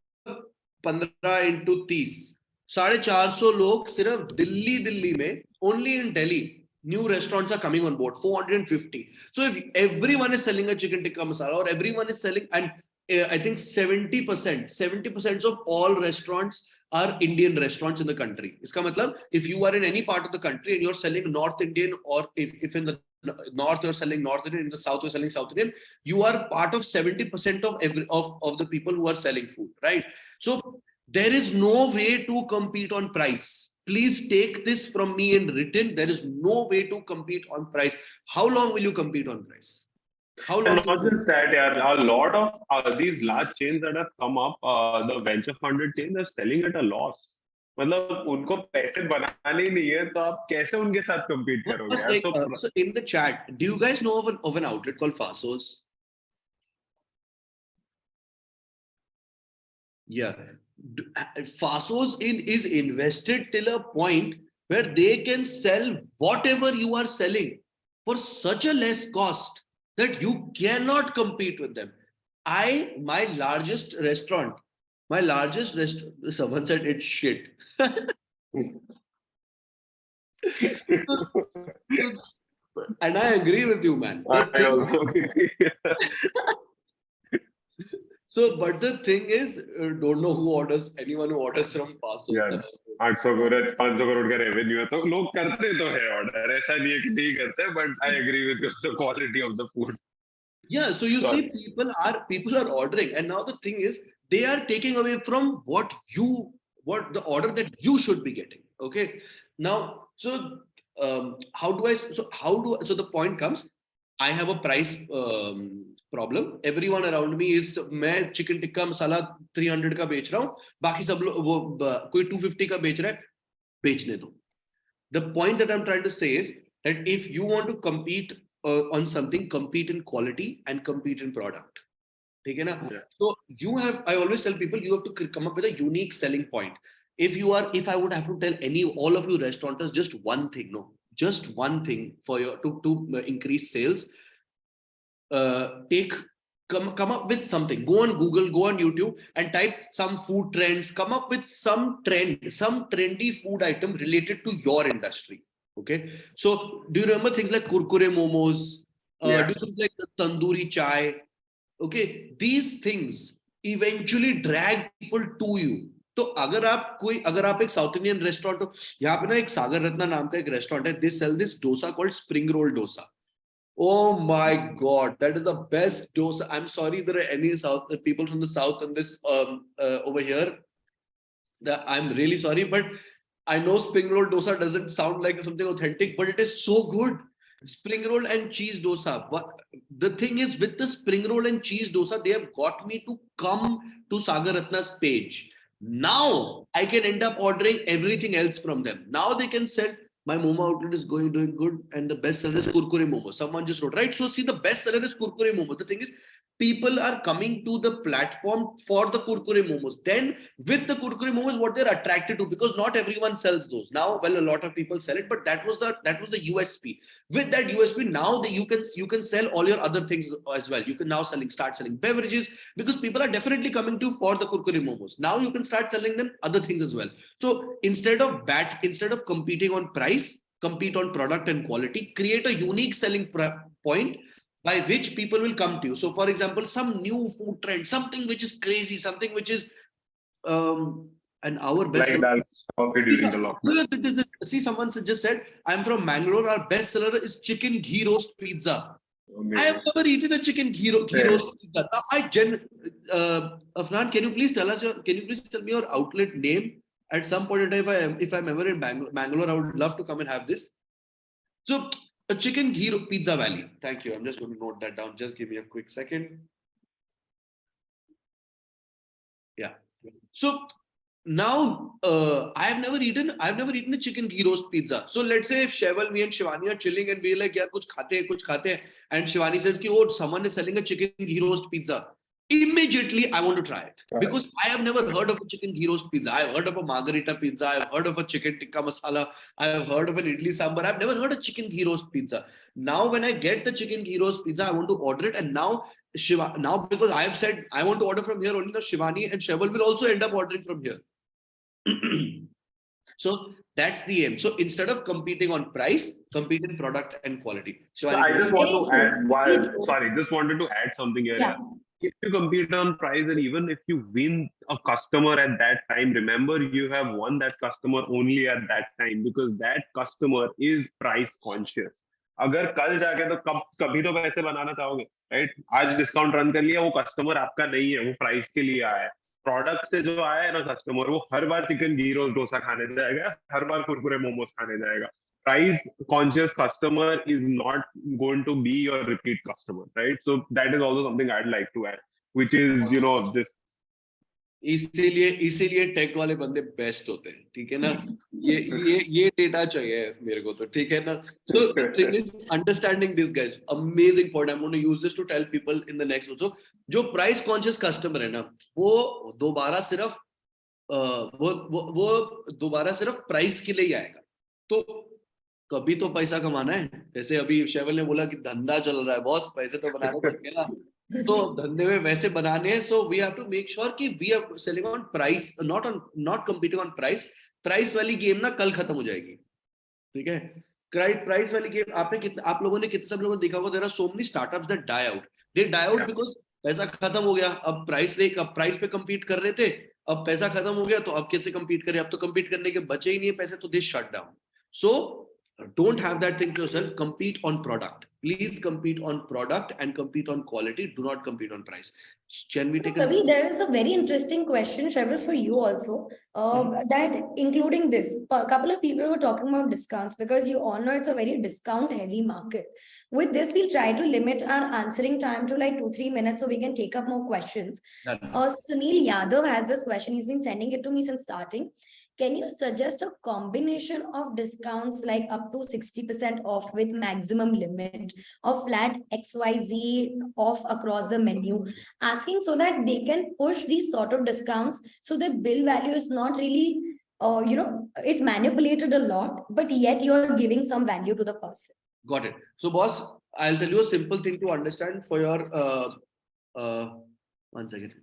B: 15 into 30, 450 लोग सिर्फ दिल्ली में, only in Delhi, new restaurants are coming on board, 450. So if everyone is selling a chicken tikka masala or everyone is selling, and I think 70% of all restaurants are Indian restaurants in the country. Iska matlab, if you are in any part of the country and you're selling North Indian, or if in the North you're selling North Indian, in the South you're selling South Indian, you are part of 70% of the people who are selling food, right? So there is no way to compete on price. Please take this from me in written. There is no way to compete on price. How long will you compete on price? How long?
C: And not just that, yeah, a lot of these large chains that have come up, the venture funded chains are selling at a loss. मतलब उनको पैसे बनाने ही नहीं है, तो आप कैसे उनके साथ compete करोगे?
B: So in the chat, do you guys know of an outlet called Fasos? Yeah, Fasos is invested till a point where they can sell whatever you are selling for such a less cost that you cannot compete with them. My largest restaurant, someone said it's shit. And I agree with you, man. So, but the thing is, don't know who orders, anyone who orders from fast food.
C: यार 800 करोड़ 500 करोड़ का revenue है तो लोग करते तो है order, ऐसा नहीं है कि नहीं करते, but I agree with the quality of the food.
B: Yeah, so you
C: Sorry.
B: see, people are ordering, and now the thing is, they are taking away from what the order that you should be getting. Okay, now, so so the point comes, I have a price problem. Everyone around me is, मैं chicken tikka मसाला 300 का बेच रहा हूँ, बाकी सब लोग वो कोई 250 का बेच रहा है, बेचने दो. The point that I'm trying to say is that if you want to compete on something, compete in quality and compete in product. Okay, na?
C: Yeah.
B: So I always tell people, you have to come up with a unique selling point. If I would have to tell all of you restaurateurs just one thing, just one thing for your to increase sales, come up with something. Go on Google, go on YouTube and type some food trends. Come up with some trend, some trendy food item related to your industry. Okay, so do you remember things like kurkure momos?
C: Yeah.
B: Do things like tandoori chai? Okay, these things eventually drag people to you. तो अगर आप एक south Indian restaurant हो, यहाँ पे ना एक सागर रत्ना नाम का एक रेस्टोरेंट है, they sell this dosa called spring roll dosa. Oh my God, that is the best dosa. I'm sorry there are any people from the south in this over here. I'm really sorry, but I know spring roll dosa doesn't sound like something authentic, but it is so good. Spring roll and cheese dosa. The thing is, with the spring roll and cheese dosa, they have got me to come to Sagar Ratna's page. Now I can end up ordering everything else from them. Now they can sell, my momo outlet is doing good, and the best seller is kurkure momo. Someone just wrote, right? So see, the best seller is kurkure momo. The thing is, people are coming to the platform for the kurkure momos. Then with the kurkure momos, what they're attracted to, because not everyone sells those. Now, well, a lot of people sell it, but that was the USP. With that USP, now you can sell all your other things as well. You can now start selling beverages, because people are definitely coming to for the kurkure momos. Now you can start selling them other things as well. So instead of competing on price, compete on product and quality. Create a unique selling point by which people will come to you. So for example, some new food trend, something which is crazy, something which is and our best
C: Like that's coffee during the lockdown.
B: See, someone just said, I'm from Bangalore, our best seller is chicken ghee roast pizza.
C: Amazing.
B: I have never eaten a chicken ghee roast pizza. Now, Afnan, can you please tell me your outlet name? At some point in time, if I'm ever in Bangalore, I would love to come and have this. So, a chicken ghee pizza valley. Thank you. I'm just going to note that down. Just give me a quick second. Yeah. So now I have never eaten a chicken ghee roast pizza. So let's say if Sheval, me and Shivani are chilling and we're like, yeah, kuch khate hain, and Shivani says ki, oh, someone is selling a chicken ghee roast pizza. Immediately I want to try it, because I have never heard of a chicken ghee roast pizza. I've heard of a margarita pizza, I've heard of a chicken tikka masala, I have heard of an idli sambar. I've never heard of chicken ghee roast pizza. Now when I get the chicken ghee roast pizza, I want to order it, and now because I have said I want to order from here, only now Shivani and Sheval will also end up ordering from here. So that's the aim. So instead of competing on price, compete in product and quality.
C: So I just want to add, just wanted to add something here.
A: Yeah.
C: If you compete on price, and even if you win a customer at that time, remember you have won that customer only at that time, because that customer is price conscious. अगर कल जाके तो कभी तो पैसे बनाना चाहोगे, right? आज discount run कर लिया, वो कस्टमर आपका नहीं है, वो प्राइस के लिए आया है. प्रोडक्ट से जो आया है ना कस्टमर, वो हर बार चिकन घी रोस्ट डोसा खाने जाएगा, हर बार कुरकुरे मोमोज खाने जाएगा. Price conscious customer is not going to be your repeat customer, right? So that is also something I'd like to add, which is, this.
B: इसीलिए टेक वाले बंदे बेस्ट होते हैं, ठीक है ना? ये डेटा चाहिए मेरे को, तो ठीक है ना? So the thing is understanding this, guys. Amazing point. I'm going to use this to tell people in the next also. जो price conscious customer है ना, वो दोबारा सिर्फ प्राइस के लिए ही आएगा. तो कभी तो पैसा कमाना है. जैसे अभी शेवल ने बोला कि धंधा चल रहा है, बॉस पैसे तो बनाने पड़ेंगे ना, तो धंधे में वैसे बनाने हैं. So we have to make sure कि we are selling on price, not competing on price. Price वाली गेम ना कल खत्म हो जाएगी, ठीक है? प्राइस वाली गेम आप लोगों ने कितने सब लोगों ने देखा होगा, there are so many startups that die out. They die out because पैसा खत्म हो गया, अब प्राइस पे compete कर रहे थे, अब पैसा खत्म हो गया, तो अब कैसे compete करें? अब तो compete करने के बचे ही नहीं है पैसे, तो they shut down. So don't have that thing to yourself. Compete on product. Please compete on product and compete on quality. Do not compete on price. Can we
A: So,
B: take
A: Kavi, there is a very interesting question, Trevor, for you also. That including this, a couple of people were talking about discounts because you all know it's a very discount-heavy market. With this, we'll try to limit our answering time to like 2-3 minutes so we can take up more questions. Sunil Yadav has this question. He's been sending it to me since starting. Can you suggest a combination of discounts like up to 60% off with maximum limit or flat XYZ off across the menu? Asking so that they can push these sort of discounts so the bill value is not really, it's manipulated a lot, but yet you're giving some value to the person.
B: Got it. So, boss, I'll tell you a simple thing to understand for your. One second.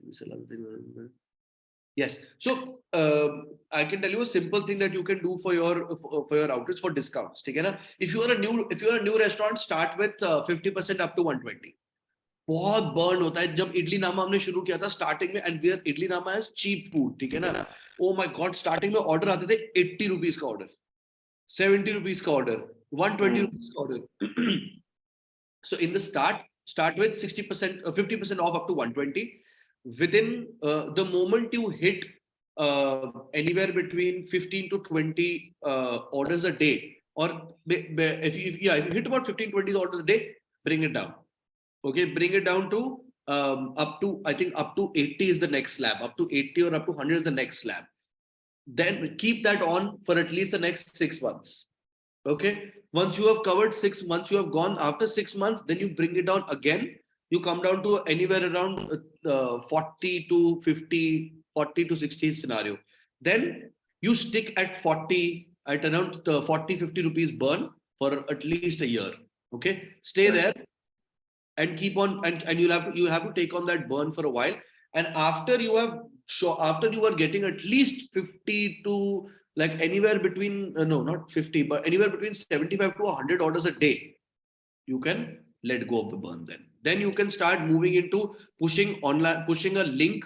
B: Yes. So I can tell you a simple thing that you can do for your outlets for discounts. Okay, na? If you are a new restaurant, start with 50% up to 120. बहुत burn होता है जब इडली नामा हमने शुरू किया था starting में एंड वेयर इडली नामा इज चीप फूड ठीक है ना ओ माय गॉड स्टार्टिंग में ऑर्डर आते थे 80 रुपीस का ऑर्डर 70 रुपीस का ऑर्डर 120 रुपीस का order so in the start with 60% 50% off up to 120 within the moment you hit anywhere between 15 to 20 orders a day or if you hit about 15-20 orders a day bring it down. Okay, bring it down to up to I think up to 80 is the next slab, up to 80 or up to 100 is the next slab. Then keep that on for at least the next 6 months. Okay, once you have covered 6 months, you have gone after 6 months, then you bring it down again. You come down to anywhere around 40 to 50, 40 to 60 scenario. Then you stick at 40 at around 40-50 rupees burn for at least a year. Okay, stay there. And keep on and you have to take on that burn for a while, and after you are getting at least 50 to like anywhere between no not 50 but anywhere between 75 to 100 orders a day, you can let go of the burn. Then you can start moving into pushing online, pushing a link.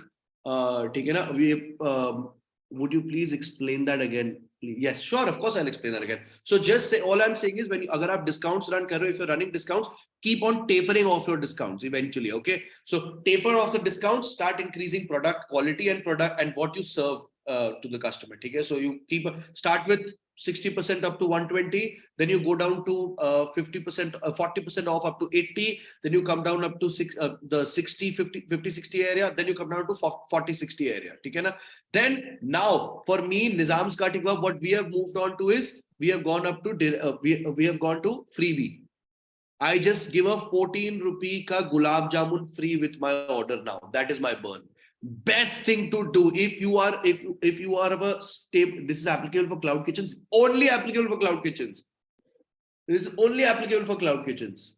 B: Would you please explain that again? Yes, sure, of course I'll explain that again. So just say, all I'm saying is when you agar aap discounts run kar rahe ho, if you're running discounts, keep on tapering off your discounts eventually. Okay, so taper off the discounts, start increasing product quality and what you serve to the customer. Okay, so you start with 60% up to 120, then you go down to 50% 40% off up to 80, then you come down up to the 50-60 area, then you come down to 40-60 area. Okay, na? Then now for me Nizam's Katikwa, what we have moved on to is we have gone up to we have gone to freebie. I just give a 14 rupee ka gulab jamun free with my order now. That is my burn. Best thing to do if you are of a stable. This is applicable for cloud kitchens. Only applicable for cloud kitchens. This is only applicable for cloud kitchens.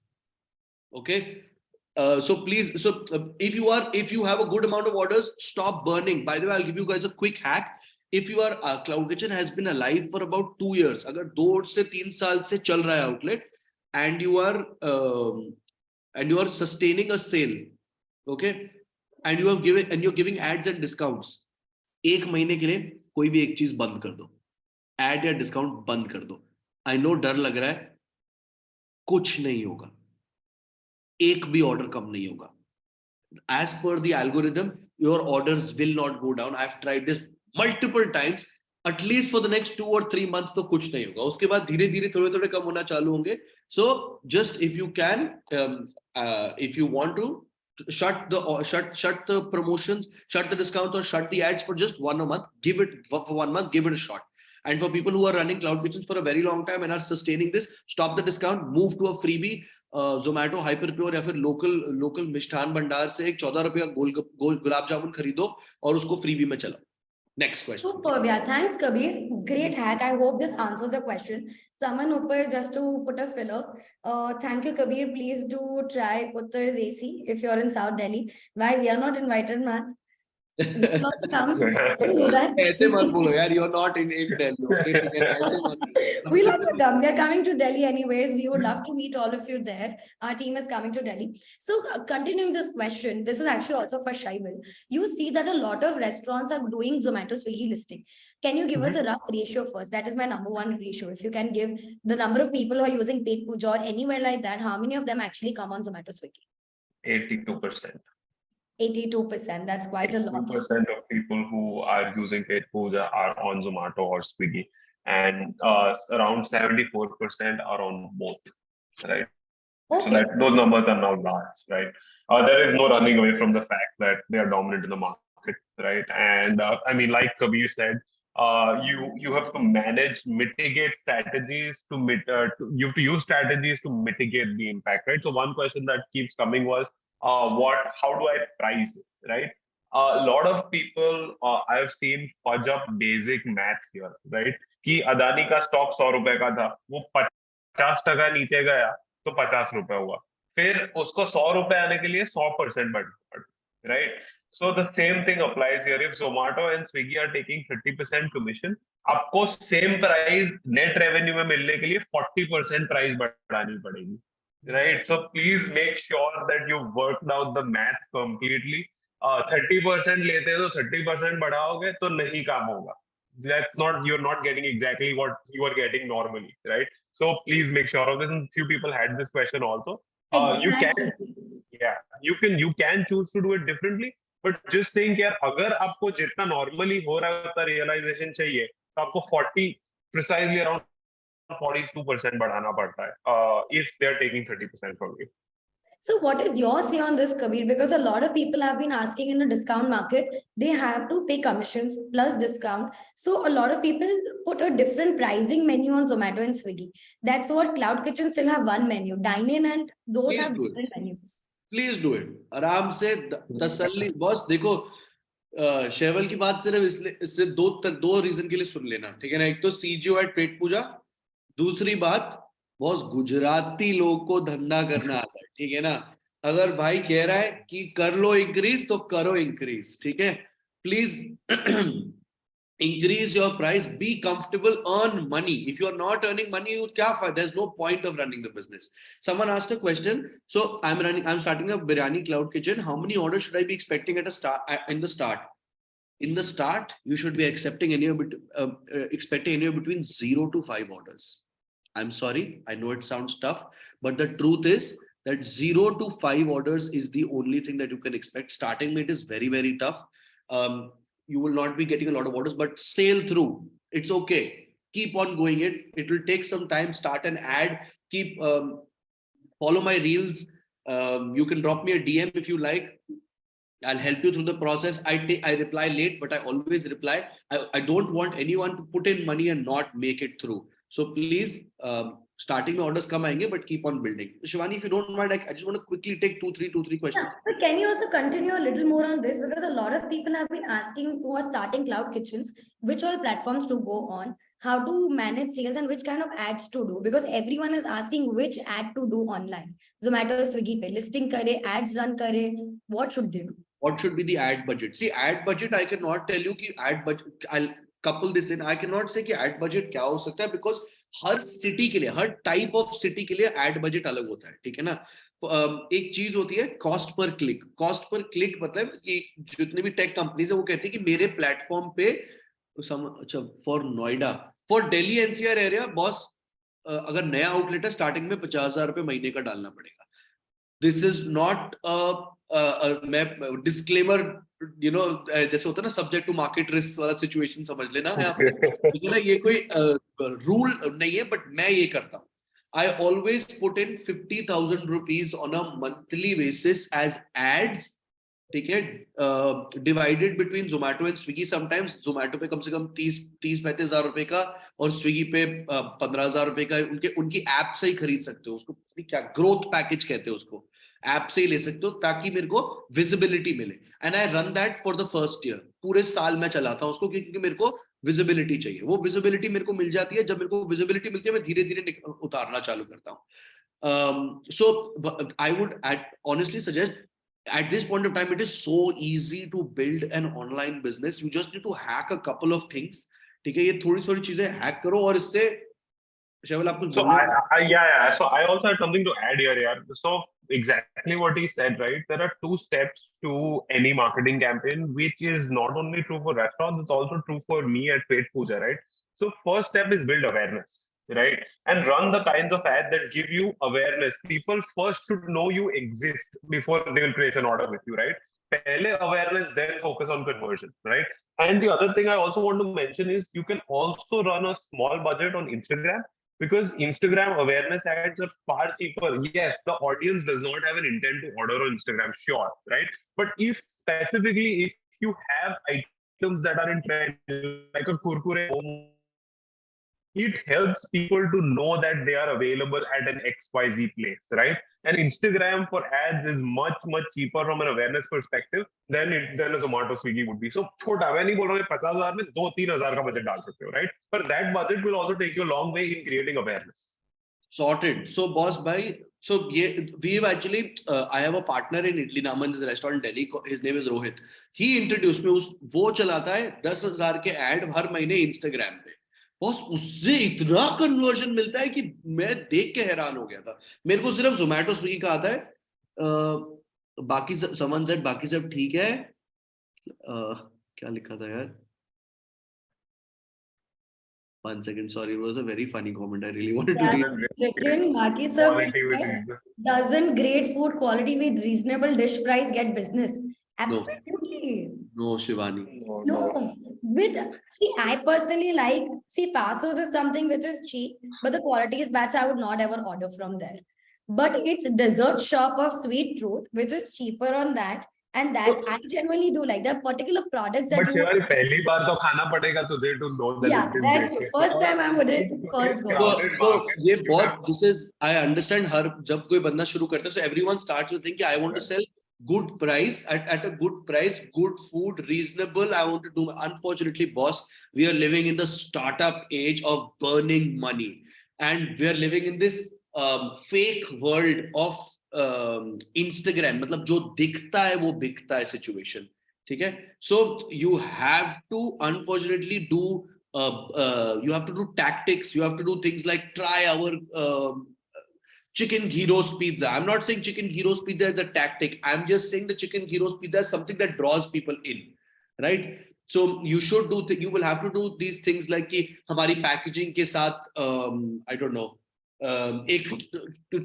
B: Okay. So please, if you have a good amount of orders, stop burning. By the way, I'll give you guys a quick hack. If your cloud kitchen has been alive for about 2 years, agar 2 से 3 साल से चल रहा है outlet, and you are sustaining a sale, okay, and you're giving ads and discounts, एक महीने के लिए कोई भी एक चीज बंद कर दो, ad या discount बंद कर दो. I know डर लग रहा है, कुछ नहीं होगा, एक भी order कम नहीं होगा. As per the algorithm, your orders will not go down. I've tried this multiple times. At least for the next 2 or 3 months तो कुछ नहीं होगा, उसके बाद धीरे धीरे थोड़े थोड़े कम होना चालू होंगे. So just if you can, if you want to shut the promotions, shut the discounts, or shut the ads for just 1 month, give it for 1 month, give it a shot. And for people who are running cloud kitchens for a very long time and are sustaining this, stop the discount, move to a freebie. Zomato, Hyperpure या फिर local Mishthan Bhandar से एक 14 रुपया गुलाब जामुन खरीदो और उसको freebie में चलाओ. Next question.
A: Superb, yeah. Thanks, Kabir. Great hack. I hope this answers the question. Saman Upar, just to put a filler. Thank you, Kabir. Please do try Uttar Desi if you're in South Delhi. Why we are not invited, man? You will also come. Do that.
B: ऐसे मत बोलो यार, you're not in Delhi, okay? ठीक है, ऐसे मत बोलो.
A: We'll also come. We are coming to Delhi anyways. We would love to meet all of you there. Our team is coming to Delhi. So, continuing this question, this is actually also for Shaival. You see that a lot of restaurants are doing Zomato Swiggy listing. Can you give us a rough ratio first? That is my number one ratio. If you can give the number of people who are using Petpooja or anywhere like that, how many of them actually come on Zomato Swiggy?
C: 82%.
A: 82%. That's quite a lot.
C: 2% of people who are using Petpooja are on Zomato or Swiggy, and around 74% are on both, right? So
A: Okay.
C: that those numbers are now large, right? There is no running away from the fact that they are dominant in the market, right? And I mean, like Kabir said, you have to mitigate strategies you have to use strategies to mitigate the impact, right? So one question that keeps coming was, how do I price it, right? A lot of people I have seen fudge up basic math here, right? कि अदानी का stock 100 रुपए का था, वो 50% नीचे गया तो 50 रुपए हुआ, फिर उसको 100 रुपए आने के लिए 100% बढ़, right? So the same thing applies here. If Zomato and Swiggy are taking 30% commission, आपको same price net revenue में मिलने के लिए 40% price बढ़ानी पड़ेगी, right? So please make sure that you worked out the math completely. 30% लेते हैं तो 30% बढ़ाओगे तो नहीं काम होगा. You're not getting exactly what you are getting normally, right? So please make sure of this. And few people had this question also.
A: Exactly.
C: You can choose to do it differently, but just think यार, अगर आपको जितना normally हो रहा है उतना realization चाहिए, तो आपको precisely around 42% बढ़ाना पड़ता है, if they are taking 30% from you.
A: So what is your say on this, Kabir? Because a lot of people have been asking in the discount market, they have to pay commissions plus discount. So a lot of people put a different pricing menu on Zomato and Swiggy. That's what Cloud Kitchen still have one menu, dine-in, and those
B: Please
A: have
B: do it.
A: different menus.
B: Please do it. आराम से तसल्ली. Boss देखो, शेवल की बात सिर्फ इससे दो reason के लिए सुन लेना, ठीक है ना? एक तो सीजीओ एट पेटपूजा, दूसरी बात, बॉस गुजराती लोग को धंधा करना आता है, ठीक है ना? अगर भाई कह रहा है कि कर लो इंक्रीज तो करो इंक्रीज, ठीक है? Please increase your price, be comfortable, earn money. If you are not earning money, there's no point of running the business. Someone asked a question. So I'm starting a biryani cloud kitchen. How many orders should I be expecting at in the start? In the start, you should be expecting anywhere between 0 to 5 orders. I'm sorry, I know it sounds tough, but the truth is that 0 to 5 orders is the only thing that you can expect. Starting it is very, very tough. You will not be getting a lot of orders, but sail through. It's okay. Keep on going it. It will take some time. Start an ad. Keep follow my reels. You can drop me a DM if you like. I'll help you through the process. I reply late, but I always reply. I don't want anyone to put in money and not make it through. So please, starting orders come aayenge, but keep on building. Shivani, if you don't mind, I just want to quickly take two, three questions.
A: Yeah, but can you also continue a little more on this? Because a lot of people have been asking who are starting cloud kitchens, which all platforms to go on, how to manage sales, and which kind of ads to do. Because everyone is asking which ad to do online. Zomato, Swiggy pe listing kare, ads run kare. What should they do?
B: What should be the ad budget? See, ad budget, I cannot tell you ki ad budget. I'll couple this in. I cannot say कि ad budget क्या हो सकता है, because her city के लिए, हर type of city के लिए ad budget अलग होता है, ठीक है ना? एक चीज होती है cost per click. Cost per click मतलब कि जितने भी tech companies है वो कहती है कि मेरे platform पे अच्छा for Noida, for Delhi NCR area, boss अगर नया outlet है starting में 50,000 रुपए महीने का डालना पड़ेगा. This is not मैं disclaimer, you know, जैसे होता है ना subject to market risk वाला situation समझ लेना है आप, ठीक है ना? ये कोई rule नहीं है, but मैं ये करता हूँ. I always put in 50,000 rupees on a monthly basis as ads, ठीक है? Divided between Zomato and Swiggy. Sometimes Zomato पे कम से कम 30-35 हजार रुपए का और Swiggy पे 15,000 रुपए का. उनकी ऐप से ही खरीद सकते हो उसको. क्या ग्रोथ पैकेज कहते हैं उसको, ऐप से ही ले सकते हो ताकि मेरे को विजिबिलिटी मिले. And I run that for the first year. पूरे साल मैं चलाता हूं उसको क्योंकि मेरे को विजिबिलिटी चाहिए. वो विजिबिलिटी मेरे को मिल जाती है. जब मेरे को विजिबिलिटी मिलती है मैं धीरे धीरे उतारना चालू करता हूँ. So I would honestly suggest at this point of time, it is so easy to build an online business. You just need to hack a couple of things. ठीक है, ये थोड़ी चीजें hack करो और इससे शैवल आप कुछ
C: So
B: बोलने
C: yeah. So I also had something to add here. Yeah. So exactly what he said, right? There are two steps to any marketing campaign, which is not only true for restaurants, it's also true for me at Petpooja, right? So first step is build awareness, right? And run the kinds of ads that give you awareness. People first should know you exist before they will place an order with you, right? Pehle awareness, then focus on conversion, right? And the other thing I also want to mention is you can also run a small budget on Instagram, because Instagram awareness ads are far cheaper. Yes, the audience does not have an intent to order on Instagram, sure, right? But if specifically if you have items that are in trend, like a kurkure, it helps people to know that they are available at an XYZ place, right? And Instagram for ads is much cheaper from an awareness perspective than a Zomato Swiggy would be. So छोटा मैं नहीं बोल रहा हूँ 50,000 में 2-3 हज़ार का budget डाल सकते हो, right? But that budget will also take you a long way in creating awareness.
B: Sorted. So boss bhai, so we've actually I have a partner in Italy Naman, this restaurant in Delhi. His name is Rohit. He introduced me. वो चलाता है 10,000 के ad हर महीने Instagram पे. Boss उससे इतना conversion मिलता है कि मैं देख के हैरान हो गया था. मेरे को सिर्फ जोमेटो स्विगी का आता है, बाकी सब समन सेट बाकी सब ठीक है. क्या लिखा था यार? 1 second, sorry, it was a very funny comment. I really wanted to read.
A: बाकी सब doesn't great food quality with reasonable dish price get business? Absolutely.
B: No, Shivani.
A: No. I personally like, Passos is something which is cheap, but the quality is bad, so I would not ever order from there. But it's dessert shop of Sweet Truth, which is cheaper on that, and that I genuinely do like. There are particular products that
C: but Shivani, पहली बार तो खाना पड़ेगा तुझे to know that.
A: Yeah, that's it. First time I would it first go.
B: So ये बहुत, this is, I understand हर जब कोई बंदा शुरू करता है, so everyone starts with thinking I want to sell good price at a good price, good food, reasonable. I want to do. Unfortunately, boss, we are living in the startup age of burning money, and we are living in this fake world of Instagram. मतलब जो दिखता है वो बिकता है situation. ठीक है? So you have to unfortunately do. You have to do tactics. You have to do things like try our. Chicken ghee roast pizza. I'm not saying chicken ghee roast pizza is a tactic. I'm just saying the chicken ghee roast pizza is something that draws people in, right? So you should do. You will have to do these things like कि हमारी packaging के साथ I don't know एक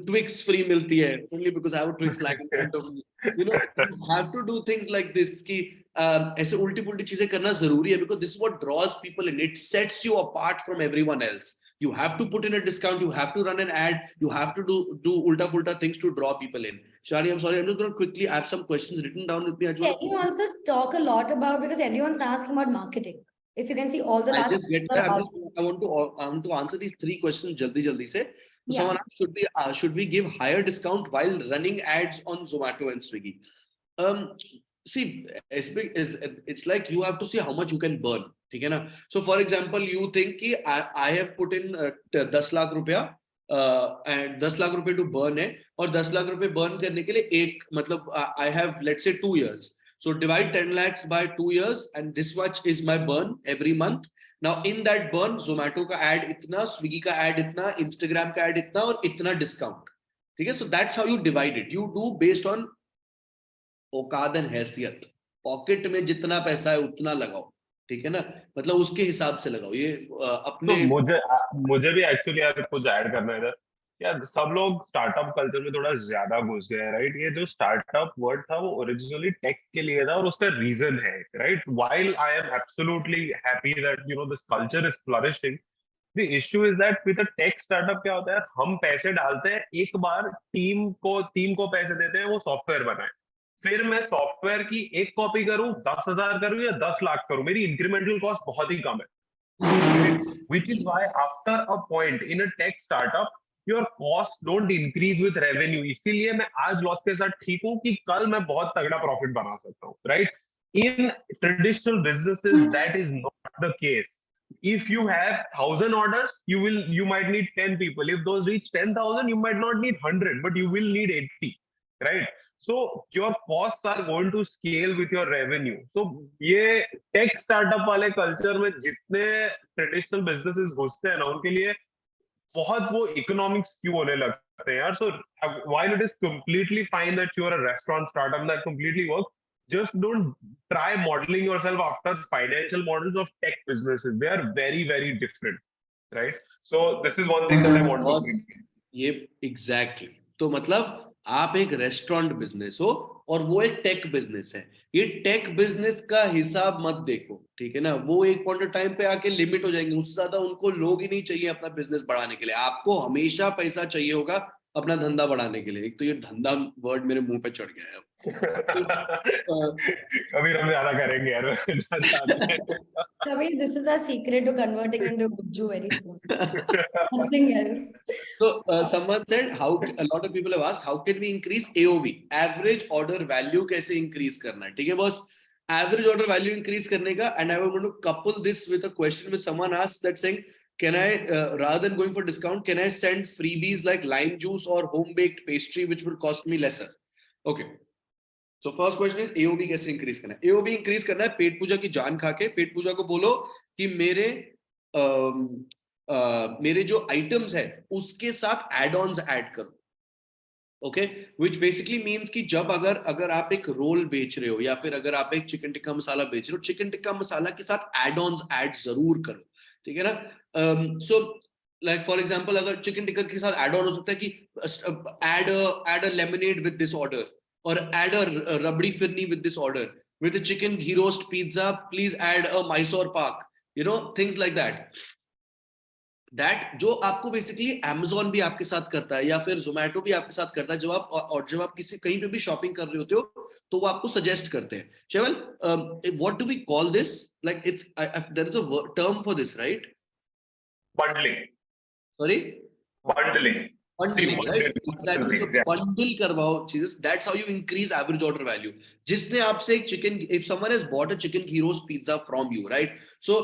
B: Twix free मिलती है only because I have a Twix like in front of me. You know, you have to do things like this कि ऐसे उल्टी पुल्टी चीजें करना जरूरी है because this is what draws people in. It sets you apart from everyone else. You have to put in a discount. You have to run an ad. You have to do ulta pulta things to draw people in. Shari, I'm sorry. I'm just going to quickly. I have some questions written down with me.
A: Can you also talk a lot about, because everyone's asking about marketing. If you can see all the last.
B: I want to answer these 3 questions jaldi se. So someone asked, should we give higher discount while running ads on Zomato and Swiggy? See, it's like you have to see how much you can burn. ठीक है ना? So for example, you think कि I have put in 10 lakh रुपया and 10 lakh रुपए to burn है, और 10 लाख रुपए burn करने के लिए एक मतलब I have let's say 2 years. So divide 10 lakhs by 2 years and this much is my burn every month. Now in that burn, Zomato का ad इतना, Swiggy का ad इतना, Instagram का ad इतना और इतना discount. ठीक है? So that's how you divide it. You do based on औकात and हैसियत. Pocket में जितना पैसा है उतना लगाओ. ठीक है ना? मतलब उसके हिसाब से लगाओ. ये अपने
C: तो मुझे भी एक्चुअली यार कुछ ऐड करना है इधर. यार सब लोग स्टार्टअप कल्चर में थोड़ा ज्यादा घुस गए हैं, राइट? ये जो स्टार्टअप वर्ड था वो ओरिजिनली टेक के लिए था और उसका रीजन है, right? While I am absolutely happy that you know this culture is flourishing, the issue is that with a tech startup क्या होता है, हम पैसे डालते हैं, एक बार टीम को पैसे देते हैं वो सॉफ्टवेयर बनाए, फिर मैं सॉफ्टवेयर की एक कॉपी करूं, 10,000 करूं या 10 लाख करूं, मेरी इंक्रीमेंटल कॉस्ट बहुत ही कम है. Which is why after a point in a tech startup, your costs don't increase with revenue. इसीलिए मैं आज लॉस के साथ ठीक हूं कि कल मैं बहुत तगड़ा प्रॉफिट बना सकता हूं, right? In traditional businesses, that is not the case. If you have 1,000 orders, you might need 10 people. If those reach 10,000, you might not need 100, but you will need 80, right? So your costs are going to scale with your revenue. So ये tech startup वाले culture में जितने traditional businesses घुसते हैं ना, उनके लिए बहुत वो economic skew होने लगते हैं यार. So while it is completely fine that you are a restaurant startup that completely works, just don't try modeling yourself after financial models of tech businesses. They are very, very different, right? So this is one thing that I want to bring.
B: ये exactly तो मतलब आप एक restaurant business हो और वो एक tech business है. ये टेक बिजनेस का हिसाब मत देखो, ठीक है ना. वो एक पॉइंट ऑफ टाइम पे आके लिमिट हो जाएंगे, उससे ज्यादा उनको लोग ही नहीं चाहिए अपना बिजनेस बढ़ाने के लिए. आपको हमेशा पैसा चाहिए होगा अपना धंधा बढ़ाने के लिए. एक तो ये धंधा वर्ड मेरे मुंह पे चढ़ गया है.
C: कभी हम ज्यादा करेंगे यार.
A: Kabir, this is our secret to converting into Gujju very soon. Nothing else.
B: So someone said, how a lot of people have asked, how can we increase AOV, average order value कैसे increase करना है. ठीक है boss, average order value increase करने का. And I want to couple this with a question which someone asked that saying, can I rather than going for discount, can I send freebies like lime juice or home baked pastry which will cost me lesser? Okay. So first question is AOV कैसे increase करना है. AOV increase करना है पेट पूजा की जान खा के. पेट पूजा को बोलो कि मेरे जो आइटम्स है उसके साथ एड-ऑन्स ऐड करो. ओके, व्हिच बेसिकली मींस कि जब अगर आप एक रोल बेच रहे हो या फिर अगर आप एक चिकन टिक्का मसाला बेच रहे हो, चिकन टिक्का मसाला के साथ एड-ऑन्स ऐड जरूर करो. ठीक है ना. सो लाइक फॉर एग्जांपल अगर चिकन टिक्का के साथ एड ऑन हो सकता है कि add a lemonade with this order or add a rabdi firni with this order. With a chicken ghee roast pizza, please add a Mysore pak. You know, things like that. That जो आपको basically Amazon भी आपके साथ करता है या फिर Zomato भी आपके साथ करता है. जब आप किसी कहीं पे भी शॉपिंग कर रहे होते हो तो वो आपको सजेस्ट करते हैं. शेवल, what do we call this? Like it's there is a term for this, right?
C: Bundling.
B: Sorry?
C: Bundling.
B: Bundling, right? Exactly. So bundle करवाओ चीजें. That's how you increase average order value. जिसने आपसे एक chicken, if someone has bought a chicken ghee roast pizza from you, right? So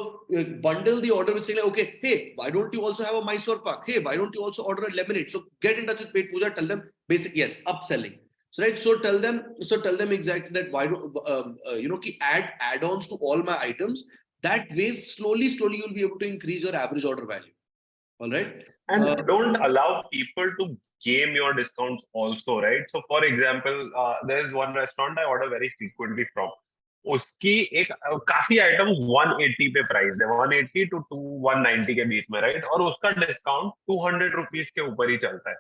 B: bundle the order with saying like, okay, hey, why don't you also have a Mysore pak? Hey, why don't you also order a lemonade? So get in touch with Petpooja. Tell them basic, yes, upselling. So right. So tell them exactly that why don't ki add-ons to all my items. That way, slowly you'll be able to increase your average order value. All right.
C: And don't allow people to game your discounts also, right? So for example, there's one restaurant I order very frequently from. उसकी एक काफी items 180 पे price है, 180 to 190 के बीच में, right? और उसका discount 200 rupees के ऊपर ही चलता है.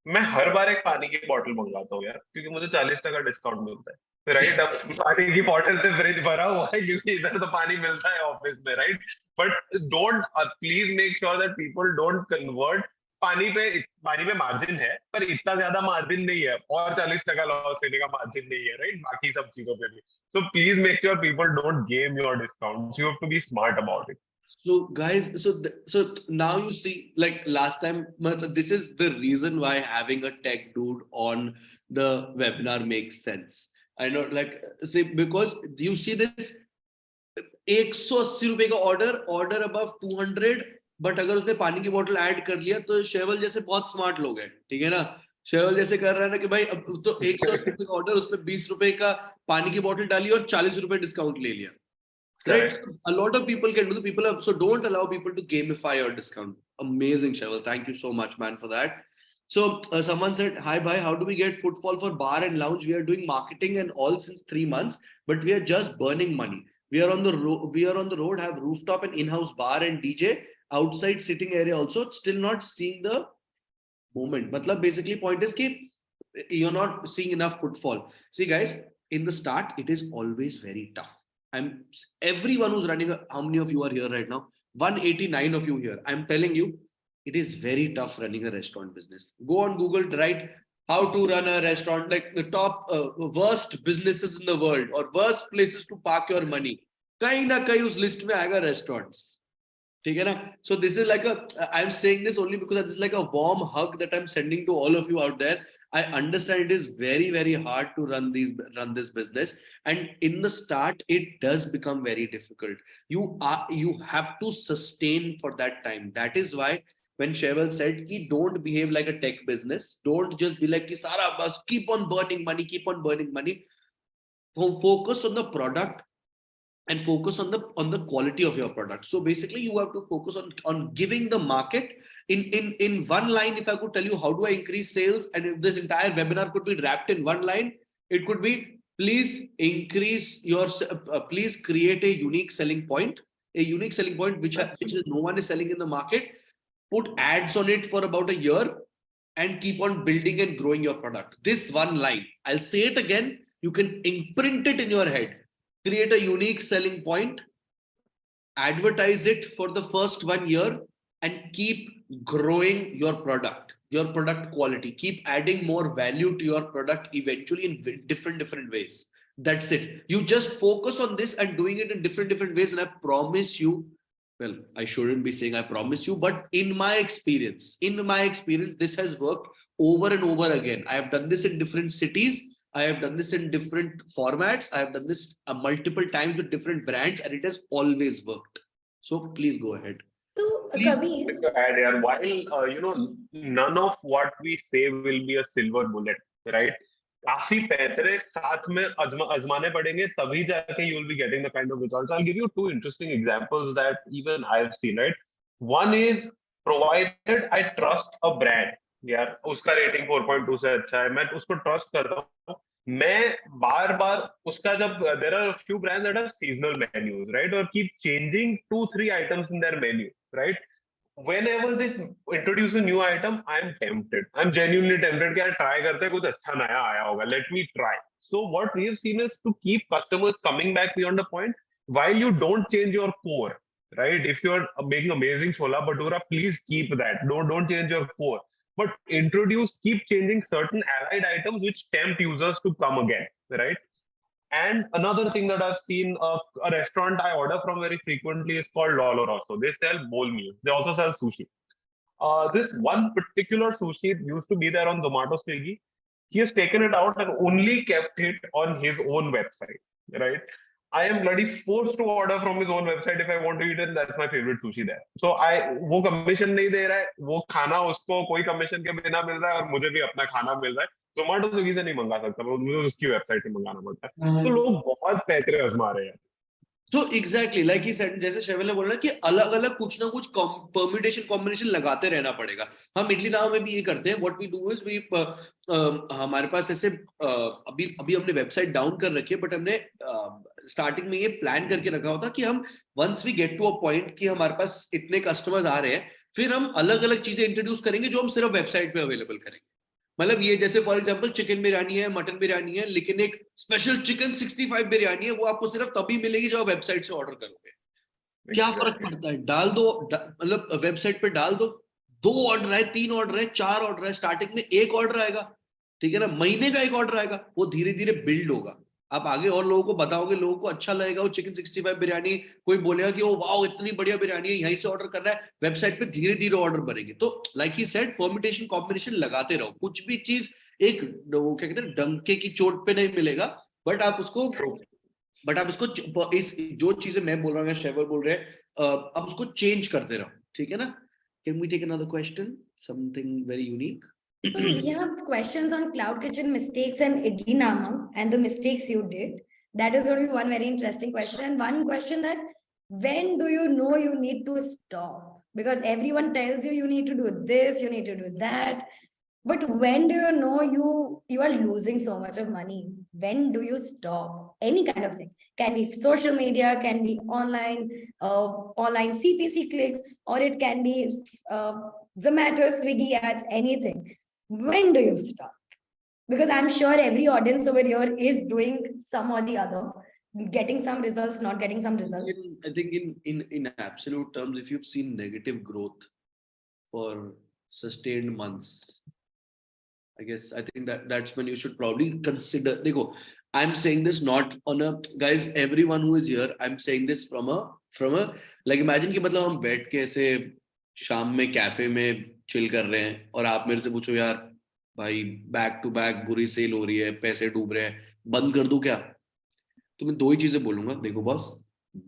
C: मैं हर बार एक पानी की बोतल मंगवाता हूँ यार, क्योंकि मुझे 40% डिस्काउंट मिलता है, राइट? अब पानी की बोतल से फ्रिज भरा हुआ है क्योंकि इधर तो पानी मिलता है ऑफिस में, right? But don't, please make sure that people don't convert. पानी पे मार्जिन है पर इतना ज्यादा मार्जिन नहीं है, और 40% लॉस लेने का मार्जिन नहीं है, राइट? बाकी सब चीजों पे भी. So please make sure people don't game your discounts. You have to be smart about it.
B: So guys, so now you see, like last time, this is the reason why having a tech dude on the webinar makes sense. I know, like, see, because you see this 180 रुपए का order above 200, but अगर उसने पानी की बोतल add कर लिया तो शेवल जैसे बहुत स्मार्ट लोग हैं, ठीक है ना. शेवल जैसे कर रहा है ना कि भाई अब तो 180 रुपए का ऑर्डर, उसमें 20 रुपए का पानी की बोतल डाली और 40 रुपए डिस्काउंट ले लिया, right? A lot of people can do. So don't allow people to gamify your discount. Amazing, Sheval. Thank you so much, man, for that. So someone said, hi bhai, how do we get footfall for bar and lounge? We are doing marketing and all since 3 months, but we are just burning money. We are on the road, have rooftop and in-house bar and DJ, outside sitting area also, still not seeing the movement. Matlab basically point is ki you're not seeing enough footfall. See guys, in the start it is always very tough. Everyone who's running how many of you are here right now? 189 of you here. I'm telling you, it is very tough running a restaurant business. Go on Google, write how to run a restaurant, like the top worst businesses in the world or worst places to park your money. Kahin na kahin us list mein aayega restaurants. ठीक है ना. So this is like I'm saying this only because it's like a warm hug that I'm sending to all of you out there. I understand it is very, very hard to run this business, and in the start it does become very difficult. You have to sustain for that time. That is why when Sheval said कि don't behave like a tech business, don't just be like कि सारा बस keep on burning money, focus on the product and focus on the quality of your product. So basically you have to focus on giving the market in one line. If I could tell you how do I increase sales, and if this entire webinar could be wrapped in one line, it could be please increase your please create a unique selling point which no one is selling in the market. Put ads on it for about a year and keep on building and growing your product. This one line, I'll say it again, you can imprint it in your head. Create a unique selling point, advertise it for the first 1 year, and keep growing your product quality. Keep adding more value to your product eventually in different ways. That's it. You just focus on this and doing it in different ways, and I promise you, well, I shouldn't be saying I promise you, but in my experience, this has worked over and over again. I have done this in different cities. I have done this in different formats. I have done this multiple times with different brands, and it has always worked. So please go ahead.
A: So,
B: Please.
A: Kabir,
C: To add here, while none of what we say will be a silver bullet, right? काफी पैतरे साथ में आजमाने पड़ेंगे, तभी जाके you will be getting the kind of results. I'll give you two interesting examples that even I've seen, right? One is, provided I trust a brand, यार उसका rating 4.2 से अच्छा है, मैं उसको ट्रस्ट करता हूँ, मैं बार बार उसका जब there are a few brands that have seasonal menus, right, or keep changing 2-3 items in their menu, right? Whenever they introduce a new item, I'm tempted. I'm genuinely tempted कि यार try करते हैं, कुछ अच्छा नया आया होगा. Let me try. So what we have seen is to keep customers coming back beyond the point, while you don't change your core, right? If you're making amazing chola bhatura, please keep that. Don't change your core, but keep changing certain allied items which tempt users to come again, right? And another thing that I've seen, a restaurant I order from very frequently is called Lolo Rosso. They sell bowl meals. They also sell sushi. This one particular sushi used to be there on Zomato, Swiggy. He has taken it out and only kept it on his own website, right? I am bloody forced to order from his own website if I want to eat it, and that's my favorite sushi there. So वो commission नहीं दे रहा है, वो खाना उसको कोई commission के बिना मिल रहा है, और मुझे भी अपना खाना मिल रहा है. जोमेटो स्विगी से नहीं मंगा सकता, मुझे उसकी वेबसाइट से मंगाना पड़ता है. तो लोग बहुत पैतरे आजमा रहे हैं.
B: So exactly like he said, जैसे शेवल ने बोला कि अलग अलग कुछ ना कुछ परम्यूटेशन कॉम्बिनेशन लगाते रहना पड़ेगा. हम इडली नाव में भी ये करते हैं. What we do is we हमारे पास ऐसे अभी हमने वेबसाइट डाउन कर रखी है, बट हमने स्टार्टिंग में ये प्लान करके रखा होता कि हम once we get to a point कि हमारे पास इतने कस्टमर्स आ रहे हैं, फिर हम अलग अलग चीजें इंट्रोड्यूस करेंगे जो हम सिर्फ वेबसाइट पे अवेलेबल करेंगे. मतलब ये जैसे फॉर एग्जांपल चिकन बिरयानी है, मटन बिरयानी है, लेकिन एक स्पेशल चिकन 65 बिरयानी है, वो आपको सिर्फ तभी मिलेगी जब आप वेबसाइट से ऑर्डर करोगे. क्या फर्क पड़ता है? डाल दो, मतलब वेबसाइट पे डाल दो. 2 ऑर्डर है, 3 ऑर्डर है, 4 ऑर्डर है, स्टार्टिंग में 1 ऑर्डर आएगा, ठीक है ना, महीने का 1 ऑर्डर आएगा, वो धीरे धीरे बिल्ड होगा. आप आगे और लोगों को बताओगे, लोगों को अच्छा लगेगा. वो चिकन 65 बिरयानी कोई बोलेगा कि ओ वाओ इतनी बढ़िया बिरयानी है, यहीं से ऑर्डर करना है. वेबसाइट पे धीरे धीरे ऑर्डर बढ़ेंगे. तो like he said, permutation combination लगाते रहो. कुछ भी चीज एक वो क्या कहते हैं डंके की चोट पे नहीं मिलेगा, बट आप इसको इस जो चीजें मैं बोल रहा हूँ, शेवर बोल रहे हैं, आप उसको चेंज करते रहो. ठीक है ना? Can we take another question, something very unique?
A: So we have questions on Cloud Kitchen mistakes and Idli Nama and the mistakes you did. That is going to be one very interesting question. And one question that, when do you know you need to stop? Because everyone tells you need to do this, you need to do that. But when do you know you are losing so much of money? When do you stop? Any kind of thing. Can be social media, can be online CPC clicks, or it can be Zomato, Swiggy ads, anything. When do you stop? Because I'm sure every audience over here is doing some or the other, getting some results, not getting some results.
B: I think in absolute terms, if you've seen negative growth for sustained months, I think that's when you should probably consider. Dekho, I'm saying this not on a, guys, everyone who is here, I'm saying this from a like, imagine कि मतलब हम बैठ के ऐसे शाम में cafe में chill कर रहे हैं, और आप मेरे से पूछो यार भाई बैक टू बैक बुरी सेल हो रही है, पैसे डूब रहे हैं, बंद कर दूं क्या? तो मैं 2 ही चीजें बोलूंगा. देखो बॉस,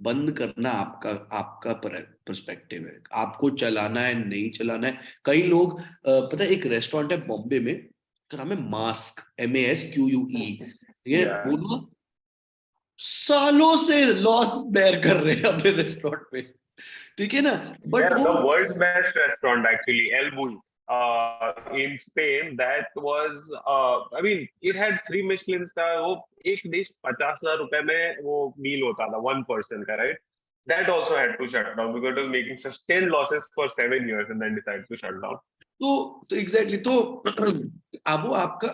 B: बंद करना आपका आपका पर्सपेक्टिव है, आपको चलाना है नहीं चलाना है। कई लोग पता है एक रेस्टोरेंट है बॉम्बे में, उसका नाम है मास्क, MASQUE, ठीक है, वो ना सालों से लॉस बेयर कर रहे हैं अपने रेस्टोरेंट पे, ठीक है ना, बट
C: Yeah,
B: वो
C: the world's best restaurant actually, El Bulli, in Spain. That was, I mean, it had 3 Michelin star. वो एक डिश 50,000 रुपए में वो मील होता था, one person का, right? That also had to shut down because it was making sustained losses for 7 years and then decided to shut down.
B: तो exactly तो अब वो आपका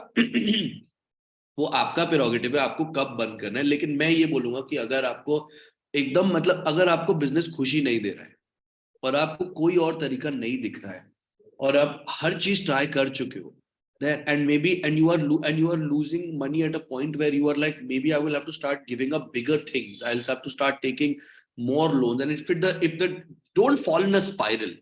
B: वो आपका प्रेरोगेटिव है, आपको कब बंद करना है। लेकिन मैं ये बोलूंगा कि अगर आपको एकदम मतलब अगर आपको बिजनेस खुशी नहीं दे रहा है और आपको कोई और तरीका नहीं दिख रहा है और आप हर चीज ट्राई कर चुके हो, and maybe and you are losing money at a point where you are like, maybe I will have to start giving up bigger things, I'll have to start taking more loans, and if the don't fall in a spiral,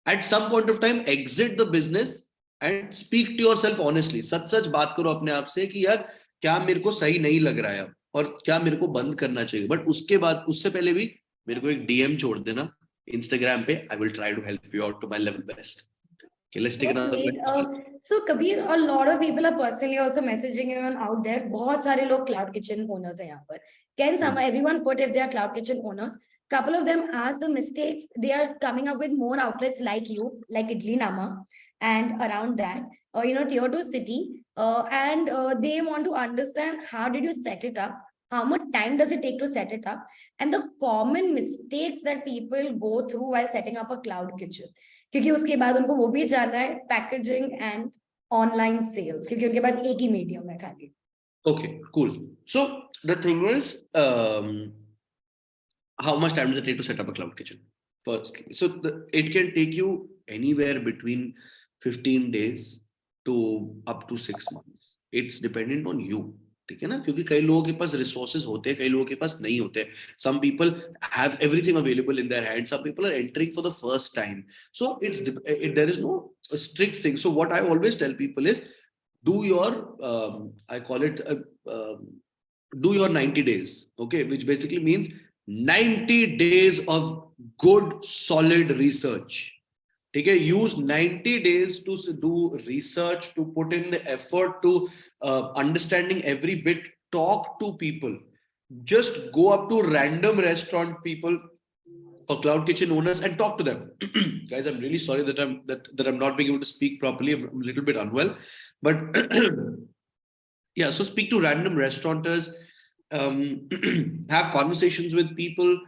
B: at some point of time exit the business and speak to yourself honestly, सच सच बात करो अपने आप से कि यार क्या मेरे को सही नहीं लग रहा है अब और क्या मेरे को बंद करना चाहिए। बट उसके बाद उससे पहले भी मेरे को एक DM छोड़ देना Instagram पे, I will try to help you out to my level best. Okay, let's take another
A: Great.
B: question.
A: So Kabir, a lot of people are personally also messaging you on out there. बहुत सारे लोग cloud kitchen owners हैं यहाँ पर. Can everyone put if they are cloud kitchen owners? Couple of them ask the mistakes. They are coming up with more outlets like you, like Idli Nama, and around that, tier 2 city, and they want to understand how did you set it up? How much time does it take to set it up? And the common mistakes that people go through while setting up a cloud kitchen. क्योंकि उसके बाद उनको वो भी जानना है packaging and online sales, क्योंकि उनके पास एक ही मीडियम है खाली.
B: Okay, cool. So the thing is, how much time does it take to set up a cloud kitchen? First, so it can take you anywhere between 15 days to up to 6 months. It's dependent on you. ठीक है ना, क्योंकि कई लोगों के पास resources होते हैं, कई लोगों के पास नहीं होते. Some people have everything available in their hands. Some people are entering for the first time. So there is no strict thing. So what I always tell people is, do your I call it do your 90 days, okay, which basically means 90 days of good solid research. Okay, use 90 days to do research, to put in the effort to understanding every bit, talk to people, just go up to random restaurant people or cloud kitchen owners and talk to them. Guys, I'm really sorry that I'm not being able to speak properly. I'm a little bit unwell, but yeah, so speak to random restaurateurs, have conversations with people,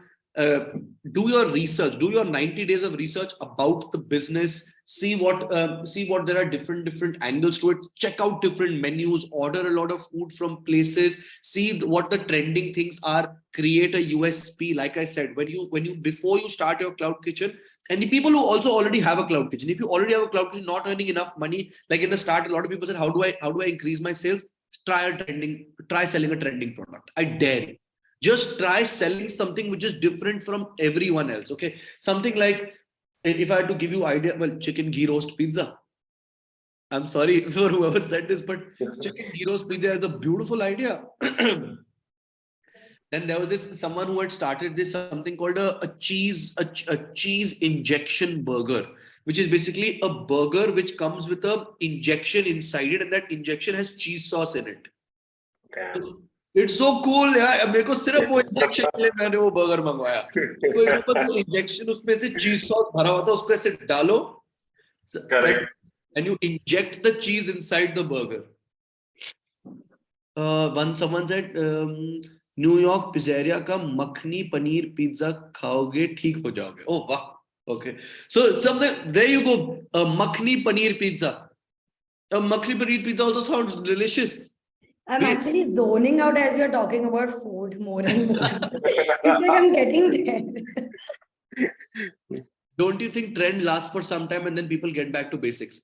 B: do your research, do your 90 days of research about the business, see what there are different angles to it, check out different menus, order a lot of food from places, see what the trending things are, create a USP. Like I said, when you before you start your cloud kitchen, and the people who also already have a cloud kitchen, if you already have a cloud kitchen not earning enough money, like in the start a lot of people said, how do I increase my sales? Try selling a trending product. I dare you. Just try selling something which is different from everyone else. Okay, something like, if I had to give you idea, well, chicken ghee roast pizza. I'm sorry for whoever said this, but chicken ghee roast pizza is a beautiful idea. Then there was someone who had started this something called a cheese injection burger, which is basically a burger which comes with a injection inside it, and that injection has cheese sauce in it. So, it's so cool यार, मेरे को सिर्फ वो injection के लिए मैंने वो burger मंगवाया. तो वो इंजेक्शन उसमें से चीज सॉस भरा हुआ था, उसको ऐसे डालो, and you inject the cheese inside the burger. Someone said, New York pizzeria का मखनी पनीर पिज्जा खाओगे ठीक हो जाओगे. Oh wow, okay, so something there you go, makhani paneer pizza. Makhni paneer pizza also sounds delicious.
A: I'm actually zoning out as you're talking about food more and more. It's like I'm getting there.
B: Don't you think trend lasts for some time and then people get back to basics?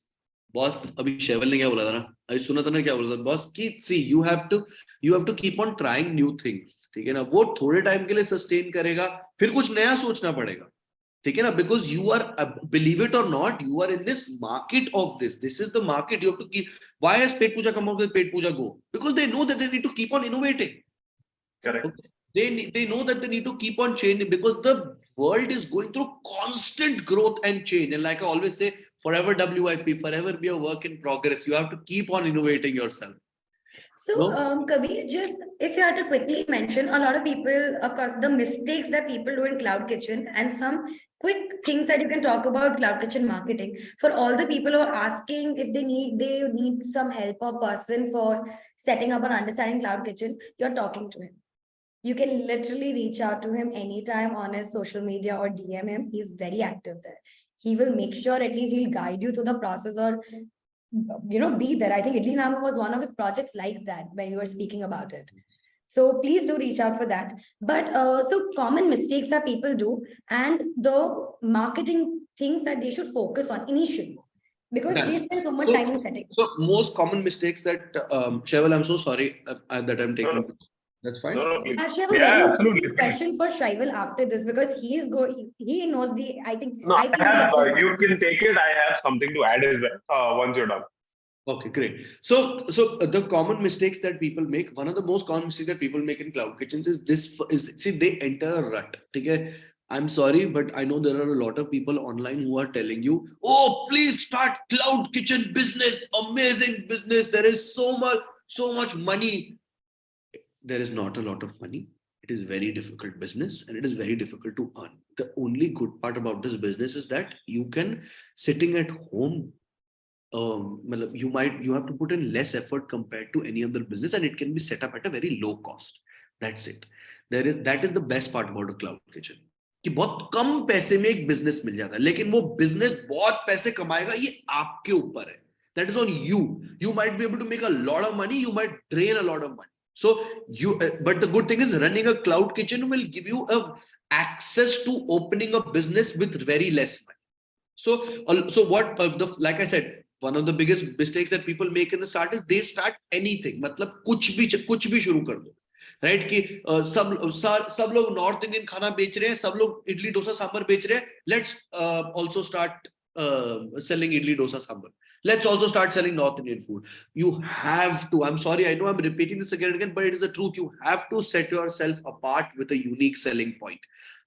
B: Boss, अभी शेवल ने क्या बोला था ना, अभी सुना था ना क्या बोला था बॉस की, see you have to keep on trying new things. ठीक है ना, वो थोड़े टाइम के लिए सस्टेन करेगा, फिर कुछ नया सोचना पड़ेगा. ठीक है ना, because you are, believe it or not, you are in this market of this is the market. You have to keep. Why has Petpooja come out with Petpooja Go? Because they know that they need to keep on innovating.
C: Correct.
B: Okay? they know that they need to keep on changing because the world is going through constant growth and change. And like I always say, forever WIP, forever be a work in progress. You have to keep on innovating yourself.
A: So,
B: No?
A: Kabir, just if you had to quickly mention, a lot of people, of course, the mistakes that people do in Cloud Kitchen and some quick things that you can talk about Cloud Kitchen marketing for all the people who are asking if they need some help or person for setting up and understanding Cloud Kitchen, you're talking to him. You can literally reach out to him anytime on his social media or DM him. He's very active there. He will make sure at least he'll guide you through the process or be there. I think Idli Nama was one of his projects like that when you were speaking about it. So please do reach out for that. But so common mistakes that people do and the marketing things that they should focus on initially because they spend so much time in setting.
B: So most common mistakes that Shaival, I'm so sorry that I'm taking. That's fine.
A: Actually, I have a very interesting question for Shaival after this because he knows the. I think.
C: No, I have. You can take it. I have something to add as well. Once you're done.
B: Okay, great. So the common mistakes that people make, one of the most common mistakes that people make in cloud kitchens is see they enter a rut. Okay, I'm sorry, but I know there are a lot of people online who are telling you, oh, please start cloud kitchen business, amazing business. There is so much money. There is not a lot of money. It is very difficult business and it is very difficult to earn. The only good part about this business is that you can sitting at home. You have to put in less effort compared to any other business and it can be set up at a very low cost. That's it. That is the best part about a cloud kitchen. कि बहुत कम पैसे में एक business मिल जाता है लेकिन वो business बहुत पैसे कमाएगा ये आपके ऊपर है. That is on you. You might be able to make a lot of money. You might drain a lot of money. So but the good thing is running a cloud kitchen will give you access to opening a business with very less money. So what like I said, one of the biggest mistakes that people make in the start is they start anything. मतलब कुछ भी शुरू कर दो. Right? कि सब लोग north Indian खाना बेच रहे हैं, सब लोग इडली डोसा सांभर बेच रहे हैं. Let's also start selling idli dosa sambar. Let's also start selling North Indian food. You have to, I'm sorry, I know I'm repeating this again and again, but it is the truth. You have to set yourself apart with a unique selling point.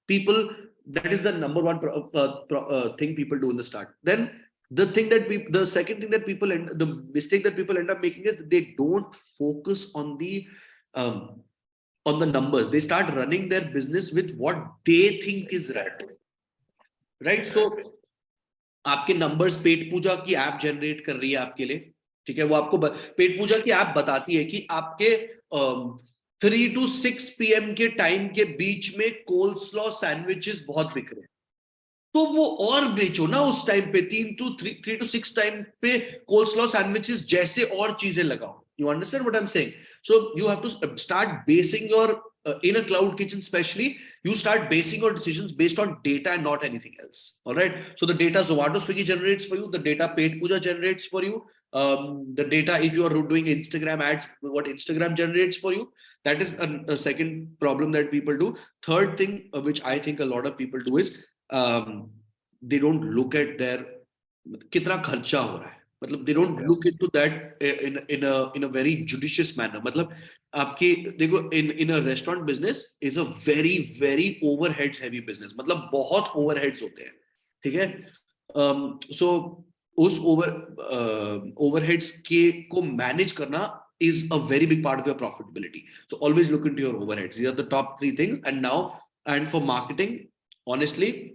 B: People, that is the number one thing people do in the start. Then the second thing that the mistake that people end up making is they don't focus on the numbers. They start running their business with what they think is right. Right? So आपके numbers पेट पूजा की app generate कर रही है आपके लिए. ठीक है, वो आपको पेट पूजा की ऐप बताती है कि आपके 3 to 6 PM के टाइम के बीच में कोल्स्लॉ सैंडविचेस बहुत बिक रहे हैं. तो वो और बेचो ना उस टाइम पे 3 to 6 टाइम पे कोल्स्लॉ सैंडविचेस जैसे और चीजें लगाओ. You understand what I'm saying? So you have to start basing your in a cloud kitchen especially, you start basing your decisions based on data and not anything else. All right. So the data Zomato Swiggy generates for you, the data Petpooja generates for you, the data if you are doing Instagram ads, what Instagram generates for you. That is a second problem that people do. Third thing, which I think a lot of people do is they don't look at their कितना खर्चा हो रहा है. मतलब they don't look into that in a very judicious manner. मतलब आपकी देखो in a restaurant business is a very very overheads heavy business. मतलब बहुत overheads होते हैं. ठीक है. So उस overheads को manage करना is a very big part of your profitability. So always look into your overheads. These are the top 3 things. And for marketing, honestly,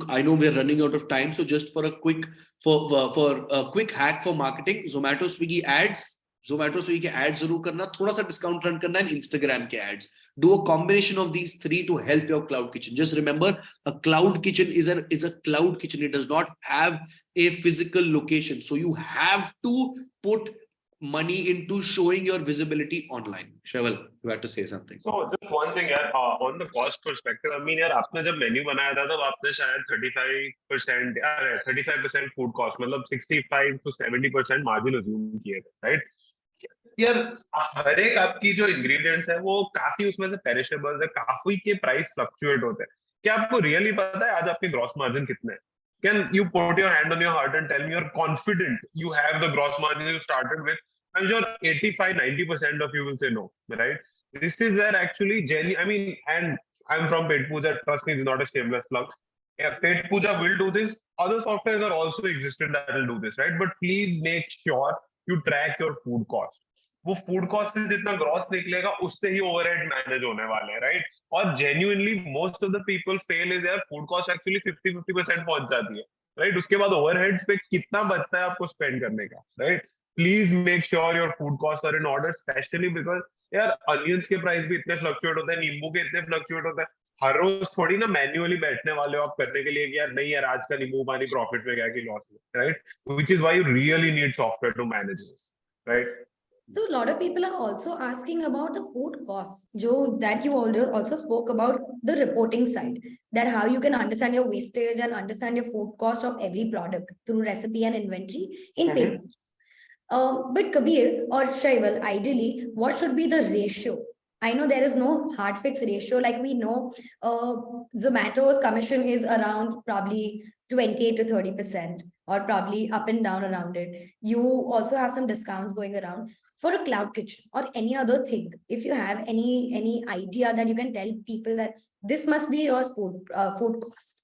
B: I know we're running out of time, so just for a quick hack for marketing, Zomato Swiggy ads जरूर करना, थोड़ा सा discount run करना, and Instagram के ads. Do a combination of these 3 to help your cloud kitchen. Just remember, a cloud kitchen is a cloud kitchen. It does not have a physical location, so you have to put money into showing your visibility online. Shaival, you had to say something.
C: So just one thing, on the cost perspective, I mean, आपने जब menu बनाया था तब आपने शायद 35% food cost, मतलब 65 to 70% margin assume किए थे, right? यार हर एक आपकी जो ingredients है वो काफी उसमें से perishables है, काफी के price fluctuate होते हैं. क्या आपको really पता है आज आपके gross margin कितने हैं? Can you put your hand on your heart and tell me you're confident you have the gross margin you started with? I'm sure 85-90% of you will say no, right? This is where actually genuine. I mean, and I'm from Petpooja. Trust me, it's not a shameless plug. Yeah, Petpooja will do this. Other softwares are also existent that will do this, right? But please make sure you track your food cost. वो food cost से जितना gross निकलेगा उससे ही overhead manage होने वाले हैं, right? और genuinely most of the people fail is यार फूड कॉस्ट एक्चुअली 50% पहुंच जाती है, राइट? उसके बाद ओवरहेड पे कितना बचता है आपको स्पेंड करने का, right? Please make sure your food cost are in order, specially because यार अनियंस के प्राइस भी इतने फ्लक्चुएट होते हैं, नींबू के इतने फ्लक्चुएट होते हैं। हर रोज थोड़ी ना मैन्युअली बैठने वाले हो आप करने के लिए कि यार नहीं यार आज का नींबू पानी प्रॉफिट में गया कि लॉस में, right? Which is why you really need software to manage this, right?
A: So a lot of people are also asking about the food costs, Joe, that you also spoke about the reporting side, that how you can understand your wastage and understand your food cost of every product through recipe and inventory in paper. But Kabir or Shaival, ideally, what should be the ratio? I know there is no hard fixed ratio. Like we know, Zomato's commission is around probably 28 to 30%, or probably up and down around it. You also have some discounts going around. For a cloud kitchen or any other thing, if you have any idea that you can tell people that this must be your food cost,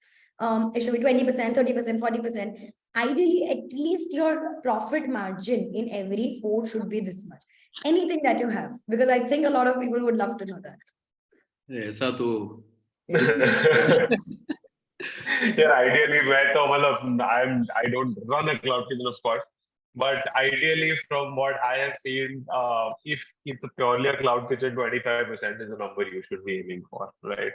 A: it should be 20%, 30%, 40%. Ideally, at least your profit margin in every food should be this much. Anything that you have, because I think a lot of people would love to know that.
B: ऐसा तो
C: Yeah, ideally, I don't run a cloud kitchen, of course, but ideally, from what I have seen, if it's a purely a cloud kitchen, 25% is the number you should be aiming for, right?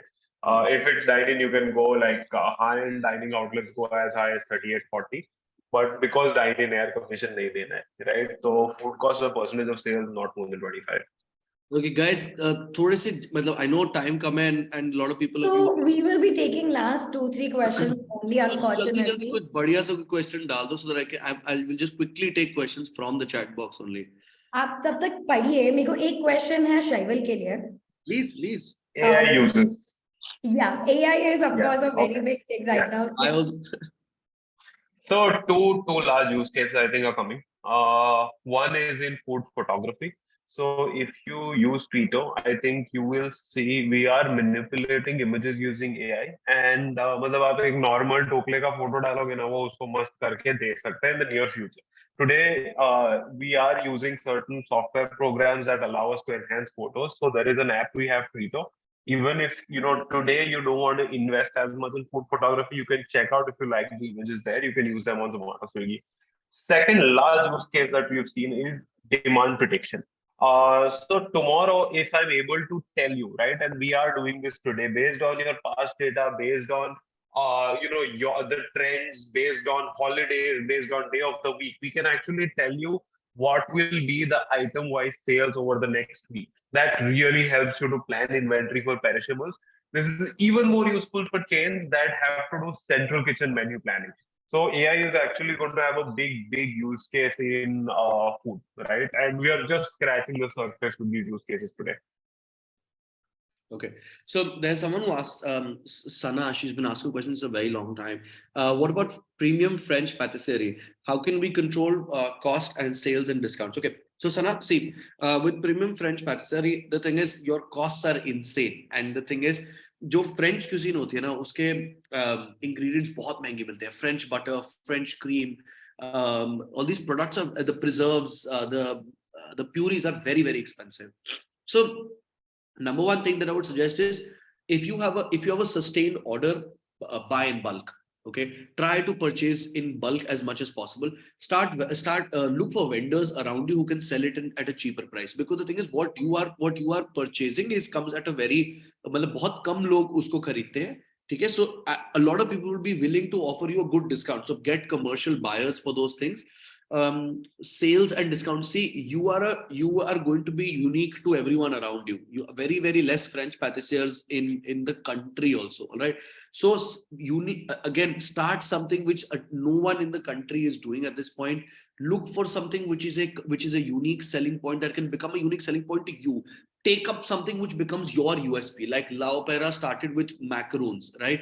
C: If it's dining, you can go like high-end dining outlets go as high as 38, 40. But because dine-in air commission nahi dena hai, right? So food cost as a percentage of sales not more than 25.
B: Okay, guys, थोड़े से मतलब I know time कम है and a lot of people.
A: So we will be taking last 2-3 questions only,
B: जल्दी
A: unfortunately.
B: कुछ बढ़िया सा question डाल दो so that I will just quickly take questions from the chat box only.
A: आप तब तक पढ़िए, मेरे को एक question है शैवल के लिए.
B: Please.
C: AI uses.
A: Yeah, AI is of course a very big thing right
C: Yes.
A: now.
B: I also.
C: So two large use cases I think are coming. One is in food photography. So if you use Twitter, I think you will see we are manipulating images using AI. And मतलब आप एक normal टोकले का photo डालोगे ना वो उसको मस्त करके दे सकते हैं in the near future. Today, we are using certain software programs that allow us to enhance photos. So there is an app we have, Twitter. Even if today you don't want to invest as much in food photography, you can check out if you like the images there. You can use them on Zomato, Swiggy. Second large use case that we've seen is demand prediction. So tomorrow, if I'm able to tell you, right, and we are doing this today based on your past data, based on the trends, based on holidays, based on day of the week, we can actually tell you what will be the item-wise sales over the next week. That really helps you to plan inventory for perishables. This is even more useful for chains that have to do central kitchen menu planning. So AI is actually going to have a big use case in food, right? And we are just scratching the surface with these use cases today.
B: Okay, so there's someone who asked, Sana, she's been asking questions a very long time. What about premium French patisserie? How can we control cost and sales and discounts? Okay, so Sana, see, with premium French patisserie, the thing is your costs are insane. And the thing is, जो French cuisine होती है ना, उसके ingredients बहुत महंगे मिलते हैं. French butter, French cream, all these products are the preserves, the purees are very, very expensive. So number one thing that I would suggest is if you have a sustained order, buy in bulk. Okay, try to purchase in bulk as much as possible. Start look for vendors around you who can sell it at a cheaper price, because the thing is what you are purchasing comes at a very मतलब बहुत कम लोग उसको खरीदते हैं. ठीक है, so a lot of people will be willing to offer you a good discount. So get commercial buyers for those things. Sales and discounts. See, you are going to be unique to everyone around you. You are very, very less French patissiers in the country also. All right. So unique again. Start something which no one in the country is doing at this point. Look for something which is a unique selling point that can become a unique selling point to you. Take up something which becomes your USP. Like La Opera started with macaroons, right?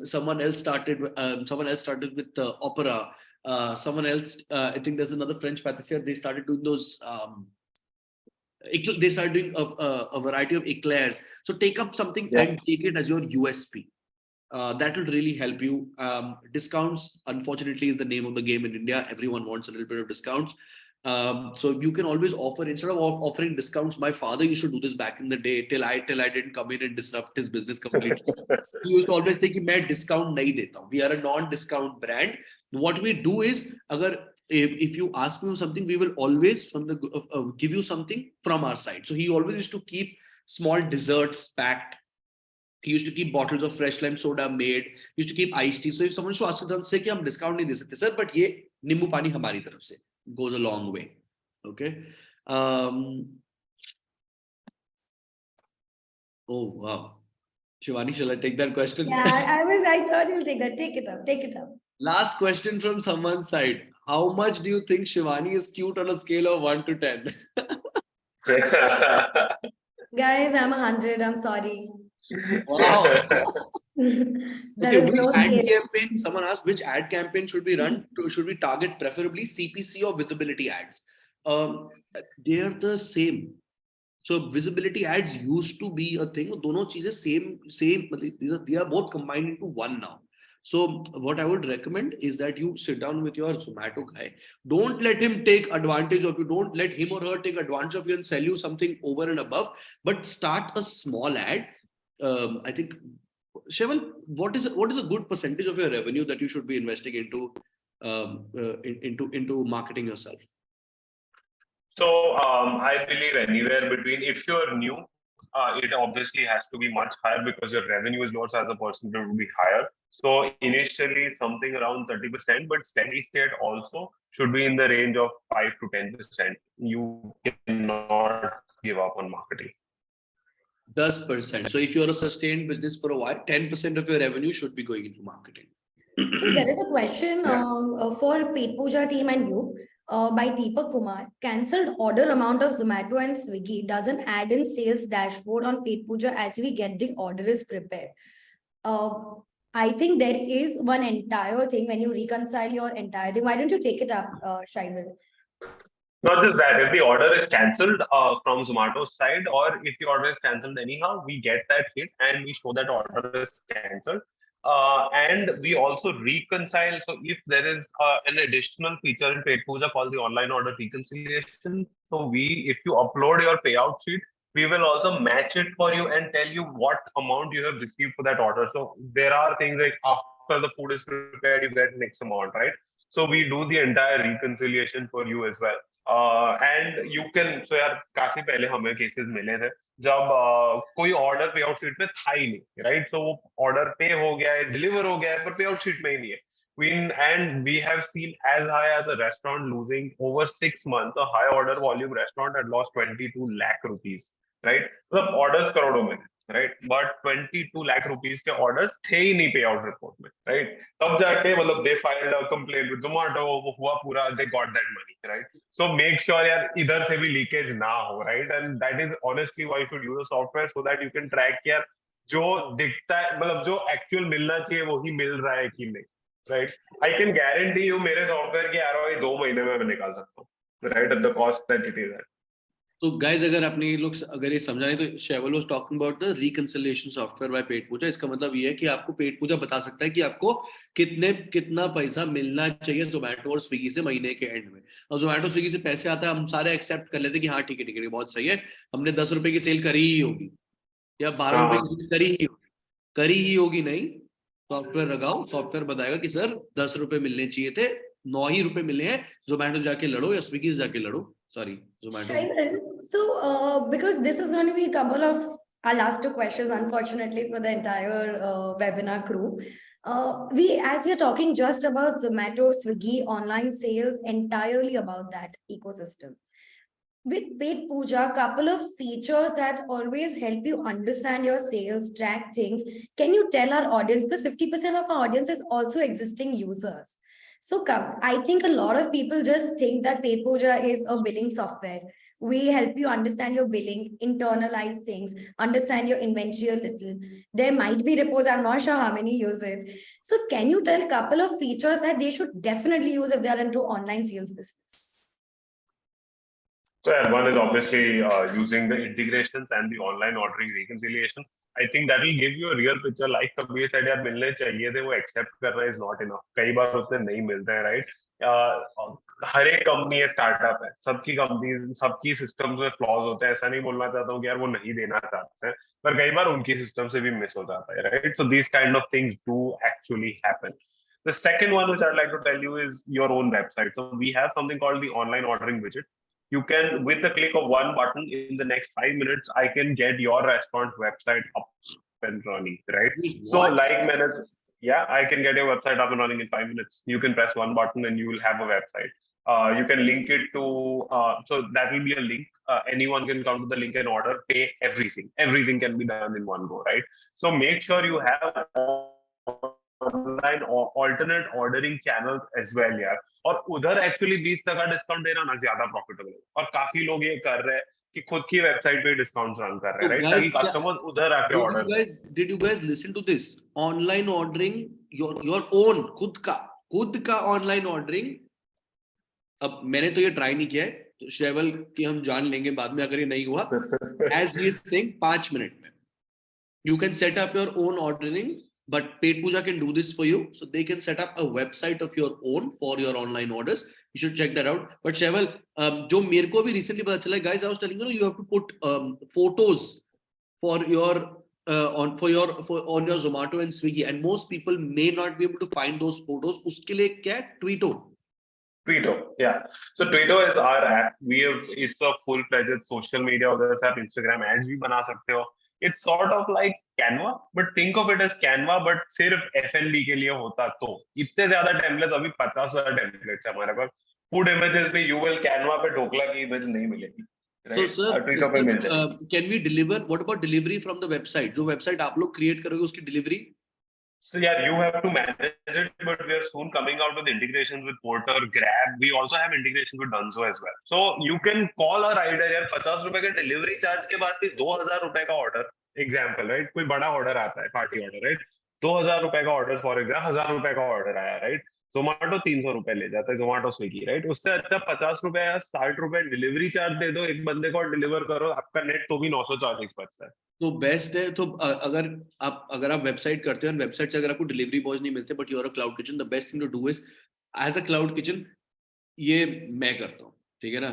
B: Someone else started with opera. Someone else, I think there's another French patissier, they started doing those They started doing a variety of eclairs. So take up something
C: Yeah.
B: and take it as your USP. That will really help you. Discounts, unfortunately, is the name of the game in India. Everyone wants a little bit of discounts. So you can always offer, instead of offering discounts. My father used to do this back in the day till I didn't come in and disrupt his business completely. He used to always say कि मैं discount नहीं देता हूँ. We are a non-discount brand. What we do is, if you ask me for something, we will always give you something from our side. So he always used to keep small desserts packed. He used to keep bottles of fresh lime soda made. He used to keep iced tea. So if someone should ask them, say कि हम discount नहीं दे सकते sir, but ये नींबू पानी हमारी तरफ से goes a long way. Okay. Oh wow. Shivani, shall I take that question?
A: Yeah, I thought you'll take that. Take it up. Take it up.
B: Last question from someone's side. How much do you think Shivani is cute on a scale of 1 to 10?
A: Guys, I'm 100. I'm sorry.
B: Wow.
A: There
B: Okay,
A: is
B: which
A: no
B: ad
A: scale.
B: campaign? Someone asked, which ad campaign should we run? Should we target preferably CPC or visibility ads? They are the same. So visibility ads used to be a thing. दोनों चीजें same. They are both combined into one now. So what I would recommend is that you sit down with your Zomato guy. Don't let him take advantage of you. Don't let him or her take advantage of you and sell you something over and above. But start a small ad. I think, Sheval, what is a good percentage of your revenue that you should be investing into marketing yourself?
C: So I believe anywhere between, if you're new, it obviously has to be much higher because your revenue is lower, so as a percentage will be higher. So initially something around 30%, but steady state also should be in the range of 5 to 10%. You cannot give up on marketing.
B: 10%. So if you're a sustained business for a while, 10% of your revenue should be going into marketing.
A: So there is a question for Petpooja team and you by Deepak Kumar. Cancelled order amount of Zomato and Swiggy doesn't add in sales dashboard on Petpooja as we get the order is prepared. I think there is one entire thing when you reconcile your entire thing. Why don't you take it up, Shaival?
C: Not just that, if the order is cancelled from Zomato's side, or if the order is cancelled anyhow, we get that hit and we show that order is cancelled. And we also reconcile. So if there is an additional feature in Petpooja called the online order reconciliation, so if you upload your payout sheet, we will also match it for you and tell you what amount you have received for that order. So there are things like after the food is prepared, you get X amount, right? So we do the entire reconciliation for you as well. And you can, so यार काफी पहले हमें cases मिले थे जब कोई order पे out sheet में था ही नहीं, राइट? सो वो ऑर्डर पे हो गया है, डिलीवर हो गया है, पर पे आउट शीट में ही नहीं है. We have seen as high as a restaurant losing over 6 months, a high order volume restaurant had lost 22 lakh rupees, right? मतलब orders करोड़ों में, right? But 22 lakh rupees के orders थे ही नहीं पे आउट रिपोर्ट में, right? तब जाके मतलब they filed a complaint with Zomato, वो हुआ पूरा, they got that money, right? So make sure यार इधर से भी लीकेज ना हो, right? And that is honestly why you should use a software so that you can track यार जो दिखता है, मतलब जो एक्चुअल मिलना चाहिए वही मिल रहा है कि नहीं, right? I can guarantee you मेरे सॉफ्टवेयर की ROI 2 महीने में मैं निकाल सकता हूँ, right? At the cost that it is at.
B: तो गाइज अगर आपने ये लोग अगर ये समझाएं तो Shaival was talking about the reconciliation software by Petpooja. इसका मतलब ये है कि आपको Petpooja बता सकता है कि आपको कितना पैसा मिलना चाहिए Zomato और Swiggy से महीने के एंड में. और Zomato Swiggy से पैसे आता है, हम सारे एक्सेप्ट कर लेते हैं कि हाँ ठीक है बहुत सही है, हमने 10 रुपए की सेल करी ही होगी या 12 रुपए की सेल करी ही होगी. नहीं, सॉफ्टवेयर लगाओ, सॉफ्टवेयर बताएगा कि सर 10 रुपए मिलने चाहिए थे, 9 ही रुपए मिले हैं, Zomato जाके लड़ो या Swiggy से जाके लड़ो. Sorry, Zomato.
A: So, because this is going to be a couple of our last 2 questions, unfortunately, for the entire webinar crew. As you're talking just about Zomato, Swiggy, online sales, entirely about that ecosystem. With Petpooja, couple of features that always help you understand your sales, track things. Can you tell our audience, because 50% of our audience is also existing users. So I think a lot of people just think that Petpooja is a billing software. We help you understand your billing, internalize things, understand your inventory a little. There might be repos, I'm not sure how many use it. So can you tell a couple of features that they should definitely use if they are into online sales business?
C: So yeah, one is obviously using the integrations and the online ordering reconciliation. I think that will give you a real picture. Like Kabir said, यार मिलने चाहिए थे, वो accept करना is not enough. कई बार उतने नहीं मिलते हैं, right? हर एक कंपनी है, स्टार्टअप है, सबकी कंपनी, सबकी सिस्टम में फ्लॉज होते हैं. ऐसा नहीं बोलना चाहता हूँ कि यार वो नहीं देना चाहते हैं, पर कई बार उनकी सिस्टम से भी मिस हो जाता है, right? So these kind of things do actually happen. The second one which I'd like to tell you is your own website. So we have something called the online ordering widget. You can, with the click of one button, in the next 5 minutes, I can get your restaurant website up and running, right? So like manage, yeah, I can get your website up and running in 5 minutes. You can press one button and you will have a website. You can link it to, so that will be a link. Anyone can come to the link and order, pay everything. Everything can be done in one go, right? So make sure you have online or alternate ordering channels as well, यार. और उधर actually 20% discount देना ना ज्यादा profitable है, और काफी लोग ये कर रहे हैं कि खुद की वेबसाइट पे डिस्काउंट रन कर रहे हैं, राइट, ताकि कस्टमर उधर आके order.
B: Did you guys listen to this? Online ordering, your own खुद का ऑनलाइन ऑर्डरिंग. अब मैंने तो ये ट्राई नहीं किया है, तो शेवल की हम जान लेंगे बाद में अगर ये नहीं हुआ. As he is saying, 5 minute में you can set up your own ordering. But Petpooja can do this for you, so they can set up a website of your own for your online orders. You should check that out. But Sheval, जो मेरे को भी recently पता चला, guys, I was telling you have to put photos for your on your Zomato and Swiggy, and most people may not be able to find those photos. उसके लिए क्या है? Tweeto,
C: yeah. So Tweeto is our app. It's a full-fledged social media. उधर से आप Instagram ads भी बना सकते हो. It's sort of like Canva, but think of it as Canva, but सिर्फ F&B के लिए होता तो. इतने ज्यादा टेम्पलेट्स, अभी 50,000 टेम्पलेट्स हमारे पास. फूड इमेजेस में you will Canva पे ढोकला की इमेज नहीं मिलेगी. Right?
B: So sir, can we deliver? What about delivery from the website? जो website आप लोग create करोगे उसकी delivery?
C: So yeah, you have to manage it, but we are soon coming out with integrations with Porter, Grab. We also have integrations with Dunzo as well. So you can call our rider, यार 50 रुपए के delivery charge के बाद भी 2,000 रुपए का order, example, right? कोई बड़ा order आता है, party order, right? 2,000 रुपए का order, for example, 1,000 रुपए का order आया, right? Zomato 300 रुपए ले जाता है, Zomato Swiggy, right? उससे अच्छा 50 रुपए या 60 रुपए डिलीवरी चार्ज दे दो एक बंदे को और डिलीवर करो, आपका नेट तो भी 940 बचता है.
B: तो बेस्ट है. तो अगर आप वेबसाइट करते हो, वेबसाइट से अगर आपको डिलीवरी बॉयज नहीं मिलते, but you are a cloud kitchen, the best thing to do is as a cloud kitchen. ये मैं करता हूँ, ठीक है ना.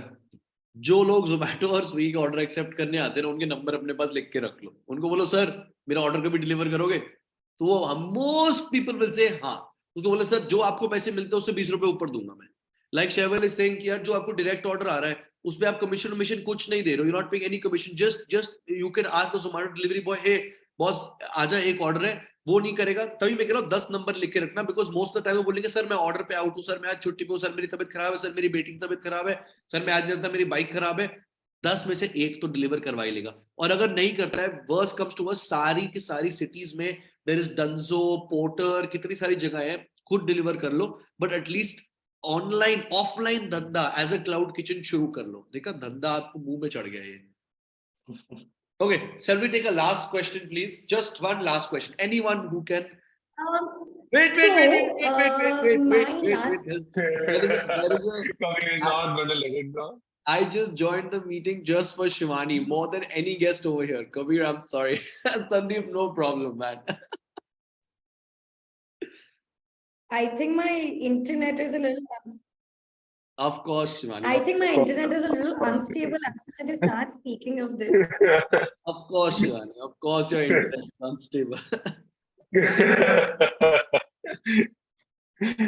B: जो लोग जोमैटो और स्विगी का ऑर्डर एक्सेप्ट करने आते हैं ना, उनके नंबर अपने पास लिख के रख लो. उनको बोलो सर मेरा ऑर्डर कभी डिलीवर करोगे, तो वो मोस्ट पीपल विल से हाँ. उसको बोले सर जो आपको पैसे मिलते हैं उससे 20 रुपए ऊपर दूंगा मैं. लाइक शेवल इज सेइंग कि यार जो आपको डायरेक्ट ऑर्डर आ रहा है उसमें आप कमीशन कुछ नहीं दे रहे हो, you not paying any commission. Just you can ask the Zomato delivery boy, hey boss आजा एक ऑर्डर है. वो नहीं करेगा, तभी मैं कह रहा हूँ 10 नंबर लिख के रखना, because most of the time वो बोलेंगे सर मैं ऑर्डर पे आउट हूँ, सर मैं आज छुट्टी पे हूँ, सर मेरी तबीयत खराब है, सर मेरी बेटी की तबीयत खराब है, सर मैं आज जानता मेरी बाइक खराब है. 10 में से एक तो डिलीवर करवा ही लेगा. और अगर नहीं करता है, वर्स्ट कम्स टू वर्स्ट, सारी की सारी सिटीज में देयर इज डंजो, पोर्टर, कितनी सारी जगह है, खुद डिलीवर कर लो. बट एटलीस्ट ऑनलाइन ऑफलाइन धंधा एज अ क्लाउड किचन शुरू कर लो. देखा धंधा आपको मुंह में चढ़ गया ये. Okay, shall we take a last question, please? Just one last question. Anyone who can. Wait. There is a. I just joined the meeting just for Shivani, more than any guest over here. Kabir, I'm sorry. Sandeep, no problem, man.
A: I think my internet is a little.
B: Of course, Shivani.
A: I think my internet is a little unstable as soon as you start speaking of this.
B: Of course, Shivani. Of course, your internet is unstable.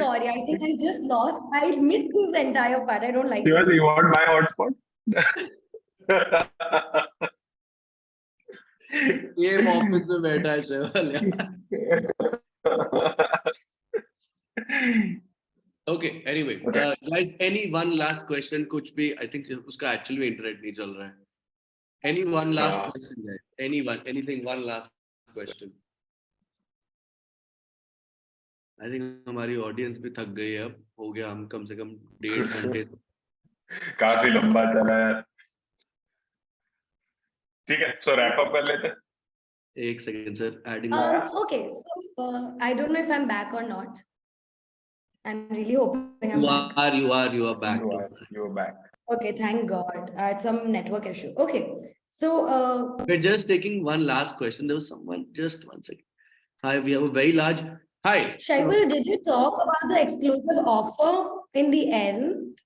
A: Sorry, I think I just lost. I missed this entire part. I don't like
C: Shivani,
A: this.
C: you want my hotspot?
B: Game office में बैठा है शेवल. Okay, anyway, guys, any one last question? कुछ भी, I think उसका actually internet नहीं चल रहा है. Any one last question, guys? Anything, one last question. I think हमारी audience भी थक गई है अब. हो गया हम कम से कम 1.5 घंटे.
C: काफी लंबा चला है. ठीक है, so wrap up कर लेते हैं.
B: एक second, sir. Adding.
A: Okay, so I don't know if I'm back or not. I'm really hoping I'm back.
B: You are back.
C: You are back.
A: Okay, thank God. I had some network issue. Okay, so
B: We're just taking one last question. There was someone, just one second. Hi, we have a very large. Hi.
A: Shaipul, did you talk about the exclusive offer in the end?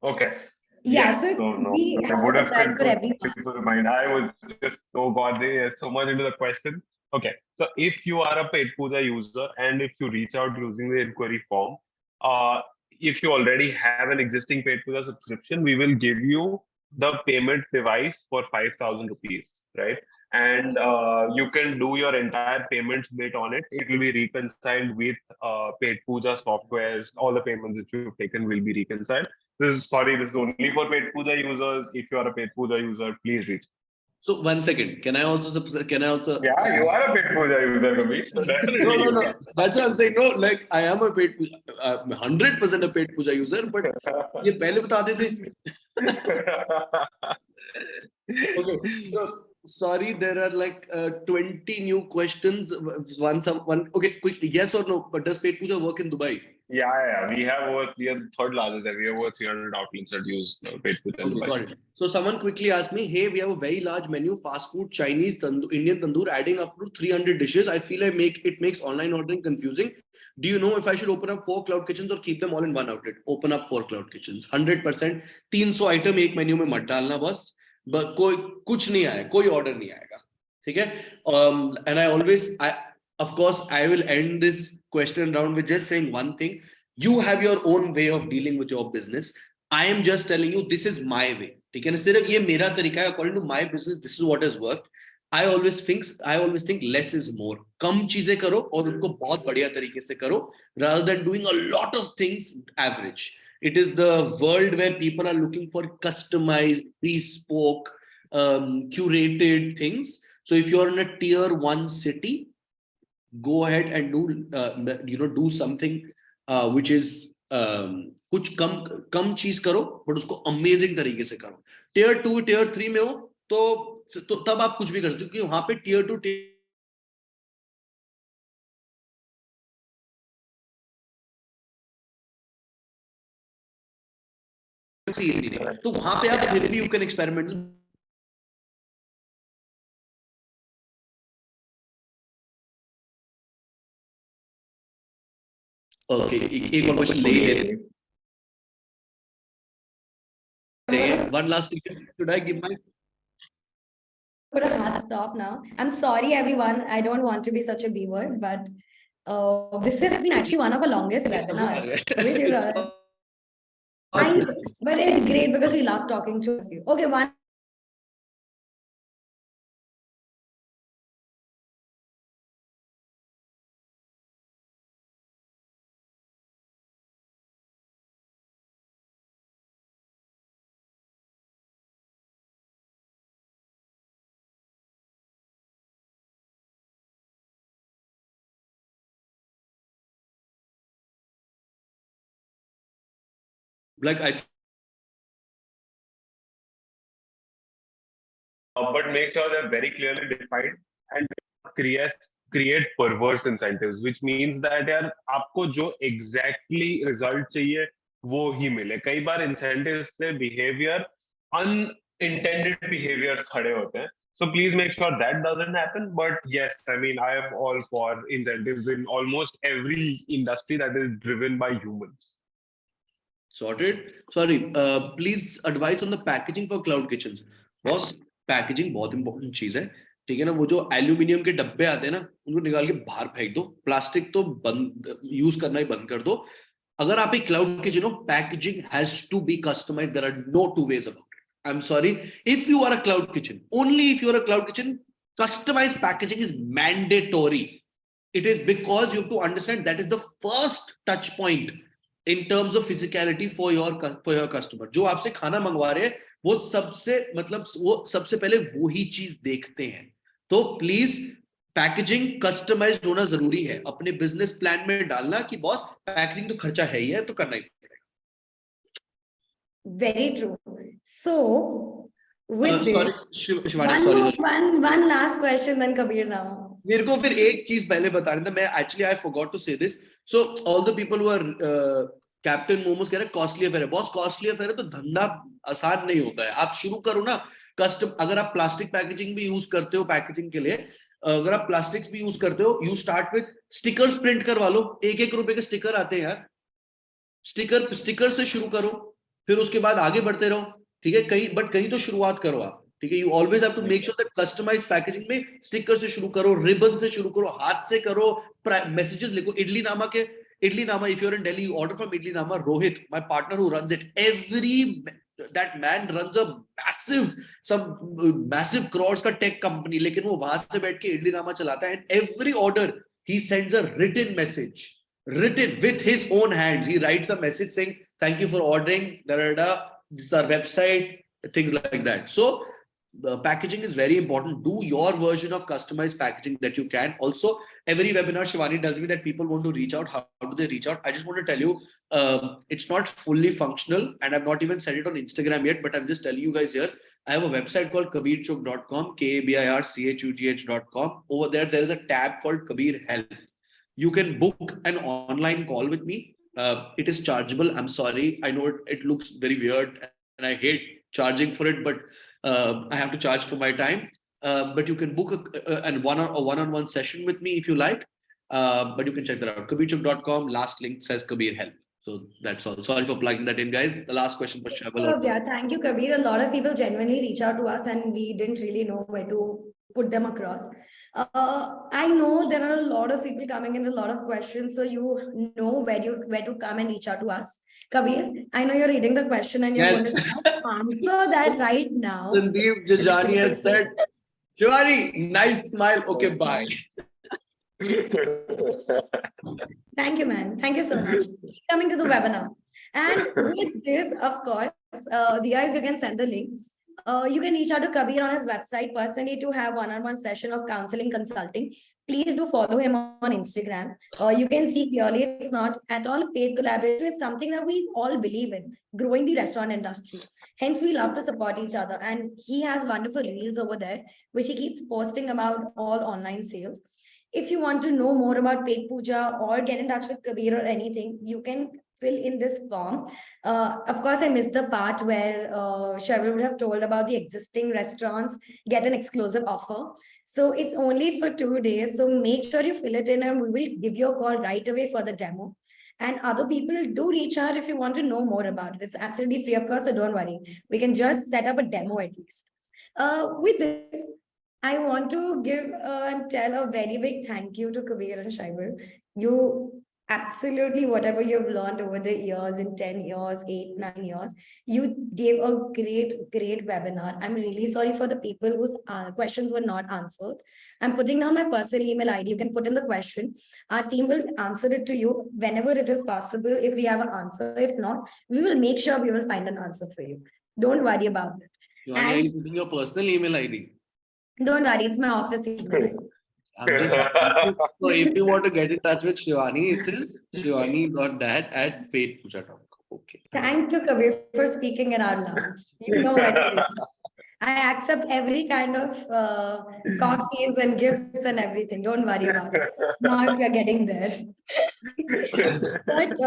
C: Okay.
A: Yeah,
C: Yes.
A: so
C: So no,
A: we
C: I
A: have
C: would
A: a
C: have
A: surprise
C: still
A: for everyone.
C: to remind. I was just so god so much into the question. Okay. So if you are a Petpooja user and if you reach out using the inquiry form, uh, if you already have an existing Petpooja subscription, we will give you the payment device for 5,000 rupees, right? And you can do your entire payments bit on it. It will be reconciled with Petpooja softwares. All the payments that you've taken will be reconciled. This is only for Petpooja users. If you are a Petpooja user, please reach.
B: So 1 second. Can I also?
C: Yeah, you are a Petpooja user, Kabir. So
B: No,
C: definitely
B: no,
C: you
B: no. That's what I'm saying. No, like I am a paid, 100% a paid puja user, but ये पहले बता देते. Okay, so sorry, there are like 20 new questions. One. Okay, quick. Yes or no? But does paid puja work in Dubai?
C: Yeah. We are the third largest. We have over 300 outlets that use Petpooja in
B: Okay,
C: Dubai.
B: got it. So someone quickly asked me, hey, we have a very large menu, fast food, Chinese, Indian tandoor, adding up to 300 dishes. I feel it makes online ordering confusing. Do you know if I should open up 4 cloud kitchens or keep them all in one outlet? Open up 4 cloud kitchens. 100%. 300 item एक menu में मत डालना बस. But कोई कुछ नहीं आया, कोई order नहीं आएगा. ठीक है? And of course, I will end this question round with just saying one thing. You have your own way of dealing with your business. I am just telling you, this is my way. ठीक है ना? सिर्फ ये मेरा तरीका है. According to my business, this is what has worked. I always think less is more. कम चीजें करो और उनको बहुत बढ़िया तरीके से करो, rather than doing a lot of things average. It is the world where people are looking for customized, bespoke, curated things. So if you're in a tier 1 city, go ahead and do something which is कुछ कम चीज करो but उसको amazing तरीके से करो. Tier 2 tier 3 में हो तो तब आप कुछ भी कर सकते हो, क्योंकि वहां पे टियर 2 तो वहां पे आप फिर भी यू कैन एक्सपेरिमेंट. ओके, एक और क्वेश्चन ले लेते हैं. One last question. Should I give my
A: Put a hard stop now. I'm sorry, everyone. I don't want to be such a B word, but this has been actually one of our longest webinars. I know, but it's great because we love talking to you. Okay, one.
B: like I
C: But make sure they're very clearly defined and create perverse incentives, which means that यार आपको जो exactly result चाहिए वो ही मिले. कई बार incentives से behavior unintended behaviors खड़े होते हैं. So please make sure that doesn't happen. But yes, I mean, I am all for incentives in almost every industry that is driven by humans.
B: Sorted. Sorry, please advise on the packaging for cloud kitchens. Boss, packaging बहुत important चीज है. ठीक है ना? वो जो aluminium के डब्बे आते हैं ना, उनको निकाल के बाहर फेंक दो. प्लास्टिक तो बंद यूज करना ही बंद कर दो. अगर आप एक क्लाउड किचन हो, packaging has to be customised. There are no two ways about it. I am sorry, if you are a cloud kitchen, only if you are a cloud kitchen, customized packaging is mandatory. It is because you have to understand that is the first touch point in terms of physicality for your customer. जो आपसे खाना मंगवा रहे हैं, वो सबसे पहले वो ही चीज देखते हैं. तो प्लीज पैकेजिंग कस्टमाइज्ड होना जरूरी है. अपने बिजनेस प्लान में डालना कि बॉस पैकेजिंग तो खर्चा है ही है, तो करना ही पड़ेगा.
A: Very true. So with
B: sorry,
A: this,
B: Shivani, sorry.
A: One last question then Kabir now.
B: मेरे को फिर एक चीज पहले बताना था. मैं actually I forgot to say this. So all the people who are captain momos कह रहे कॉस्टली अफेयर है. बॉस कॉस्टली अफेयर है तो धंधा आसान नहीं होता है. आप शुरू करो ना कस्टम. अगर आप प्लास्टिक पैकेजिंग भी यूज करते हो पैकेजिंग के लिए, अगर आप प्लास्टिक्स भी यूज करते हो, you start with stickers. Print करवा लो, 1-1 रुपए के स्टिकर आते हैं यार. स्टिकर से शुरू करो, फिर उसके बाद आगे बढ़ते रहो. ठीक है, कहीं तो शुरुआत करो आप. ठीक है, you always have to make sure that customise packaging में स्टिकर से शुरू करो, रिबन से शुरू करो, हाथ से करो, मैसेजेस लिखो. इडली नामा, if you're in Delhi, you order from Idli Nama. Rohit, my partner who runs it, that man runs a massive crores का tech company, लेकिन वो वहां से बैठ के इडली नामा चलाता है. And every order he sends a written message, written with his own hands. He writes a message saying thank you for ordering, this is our website, things like that. So packaging is very important. Do your version of customized packaging that you can. Also, every webinar Shivani tells me that people want to reach out. How do they reach out? I just want to tell you, it's not fully functional, and I've not even said it on Instagram yet, but I'm just telling you guys here. I have a website called kabirchugh.com, kabirchugh.com. Over there is a tab called Kabir Help. You can book an online call with me. It is chargeable. I'm sorry, I know it looks very weird and I hate charging for it, but I have to charge for my time. But you can book a one-on-one session with me if you like. But you can check that out. kabirchugh.com. Last link says Kabir Help. So that's all. Sorry for plugging that in, guys. The last question for Shaval.
A: Yeah, thank you, Kabir. A lot of people genuinely reach out to us and we didn't really know where to put them across. I know there are a lot of people coming in, a lot of questions, so you know where to come and reach out to us. Kabir, I know you're reading the question and you're going to just answer that right now.
B: Sandeep Jajani has said, Shivani, nice smile. Okay, bye.
A: Thank you, man. Thank you so much. Keep coming to the webinar. And with this, of course, Diya, if you can send the link, you can reach out to Kabir on his website personally to have one-on-one session of counseling consulting. Please do follow him on Instagram. You can see clearly it's not at all a paid collaboration. It's something that we all believe in, growing the restaurant industry. Hence, we love to support each other. And he has wonderful reels over there, which he keeps posting about all online sales. If you want to know more about Petpooja or get in touch with Kabir or anything, you can fill in this form. Of course, I missed the part where Shaval would have told about the existing restaurants, get an exclusive offer. So it's only for 2 days. So make sure you fill it in and we will give you a call right away for the demo. And other people do reach out if you want to know more about it. It's absolutely free, of course, so don't worry. We can just set up a demo at least. With this, I want to give and tell a very big thank you to Kabir and Shaibal. You absolutely, whatever you've learned over the years, in 10 years, 8, 9 years, you gave a great webinar. I'm really sorry for the people whose questions were not answered. I'm putting down my personal email ID. You can put in the question. Our team will answer it to you whenever it is possible. If we have an answer, if not, we will make sure we will find an answer for you. Don't worry about it.
B: You are putting your personal email ID.
A: Don't worry, it's my office email.
B: So if you want to get in touch with Shivani, it is shivani.dad@petpooja.com. Okay.
A: Thank you, Kabir, for speaking in our lounge. You know what it is. I accept every kind of coffees and gifts and everything. Don't worry about it. Now if we are getting there. But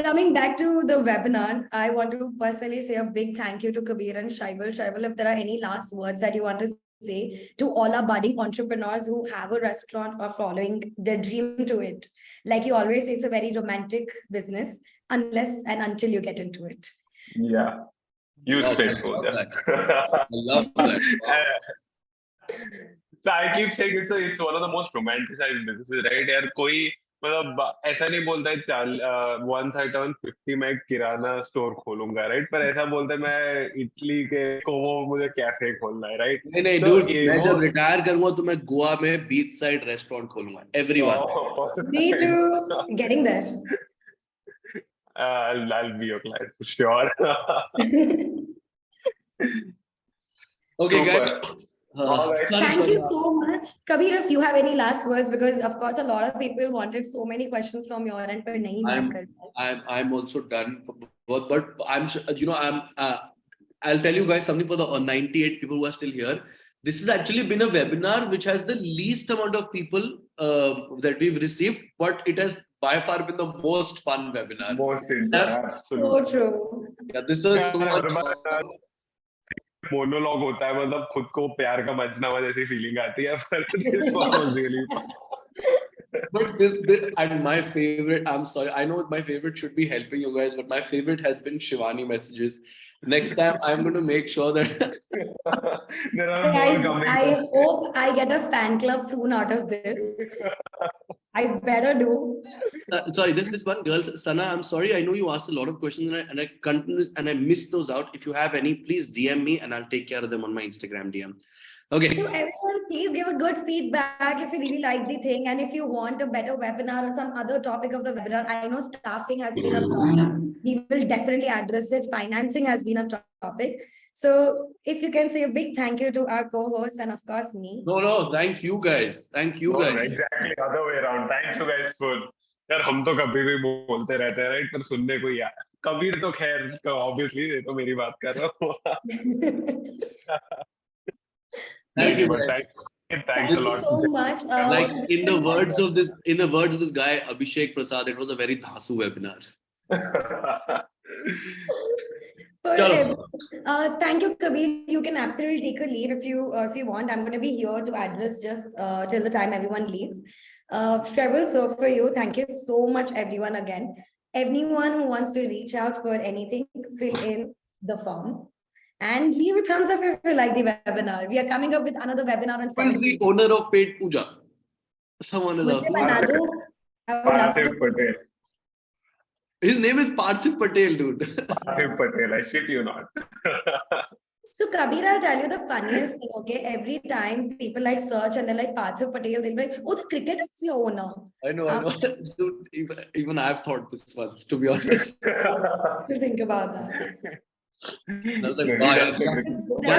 A: coming back to the webinar, I want to personally say a big thank you to Kabir and Shaibal. Shaibal, if there are any last words that you want to say to all our budding entrepreneurs who have a restaurant or following their dream to it. Like you always say, it's a very romantic business unless and until you get into it.
C: Yeah. Use Petpooja.
B: I love that.
C: So I keep saying it's one of the most romanticized businesses, right? यार कोई मतलब ऐसा नहीं बोलता है once I turn 50 मैं किराना store खोलूंगा, right? पर ऐसा बोलता है मैं इटली के कोवो मुझे कैफे खोलना है, राइट?
B: नहीं dude, मैं जब रिटायर करूंगा तो मैं गोवा में बीच साइड रेस्टोरेंट खोलूंगा. Everyone.
A: Me too. Getting there.
C: I'll be your client for sure.
B: Okay, guys.
A: Thank you so much. Kabir, if you have any last words, because of course a lot of people wanted so many questions from your end, but
B: I'm also done, but I'm I'll tell you guys something for the 98 people who are still here. This has actually been a webinar which has the least amount of people that we've received, but it has by far been the most fun webinar.
C: Most
B: Yeah.
C: absolutely.
A: So true.
B: Yeah, this was so much.
C: Monologue होता है मतलब खुद को प्यार का मंचनामा जैसी feeling आती है पर this one was really fun.
B: But this and my favorite, I'm sorry, I know my favorite should be helping you guys, but my favorite has been Shivani messages. Next time I'm going to make sure that
C: There are
A: Guys,
C: more coming.
A: I hope I get a fan club soon out of this. I better do.
B: sorry, this one girl, Sana, I'm sorry, I know you asked a lot of questions and I continue and I missed those out. If you have any, please DM me and I'll take care of them on my Instagram DM. Okay.
A: So everyone, please give a good feedback if you really like the thing and if you want a better webinar or some other topic of the webinar. I know staffing has been a problem. We will definitely address it. Financing has been a topic. So if you can say a big thank you to our co-host and of course me.
B: No, thank you guys. Thank you guys.
C: Exactly other way around. Thank you guys for यार हम तो कभी भी बोलते रहते हैं right पर सुनने को यार कबीर तो खैर ऑब्वियसली ये तो मेरी बात कर रहा हूँ
B: Thank you.
C: Thanks a lot.
A: So much.
B: Like in the words of this guy Abhishek Prasad, it was a very dhasu webinar.
A: Thank you, Kabir. You can absolutely take a leave if you want. I'm going to be here to address just till the time everyone leaves. Trevor, so for you, thank you so much, everyone. Again, anyone who wants to reach out for anything, fill in the form. And leave a thumbs up if you like the webinar. We are coming up with another webinar on 7.
B: Who is the owner of Petpooja? Someone is asking.
C: Parthiv Patel.
B: His name is Parthiv Patel, dude.
C: Parthiv Patel, I shit you not.
A: So Kabir, I'll tell you the funniest thing, okay? Every time people like search and they're like Parthiv Patel, they'll be like, oh, the cricketer is your owner.
B: I know. Dude, even I've thought this once, to be honest.
A: To think about that.
B: And I was like, wow, क्या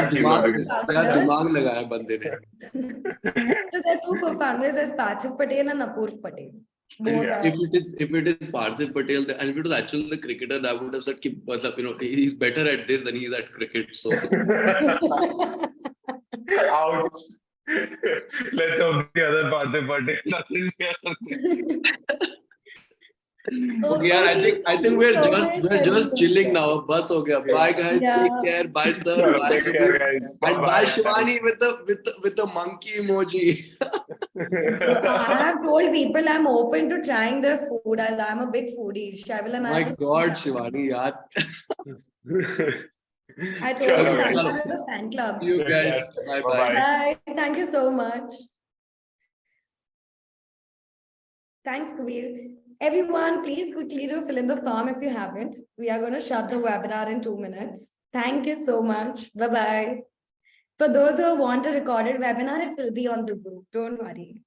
B: दिमाग लगाया बंदे ने.
A: So there are two co-founders as Parthiv Patel and Apurv Patel.
B: If it is Parthiv Patel, and if it was actually the cricketer, I would have said, he's better at this than he is at cricket. So.
C: Ouch. Let's hope the other Parthiv Patel doesn't.
B: Okay, I think we're just chilling now. Bus ho gaya. Bye guys.
A: Yeah.
B: Take care. Bye sir. Bye.
C: Take care, guys.
B: And bye Shivani with the monkey emoji.
A: I have told people I'm open to trying their food. I'm a big foodie. Shavel and
B: My God, Shivani, yaar.
A: I told you thank you for the fan club.
B: See you guys. Bye.
A: Bye. Thank you so much. Thanks, Kabir. Everyone, please quickly do fill in the form if you haven't. We are going to shut the webinar in 2 minutes. Thank you so much. Bye-bye. For those who want a recorded webinar, it will be on the group. Don't worry.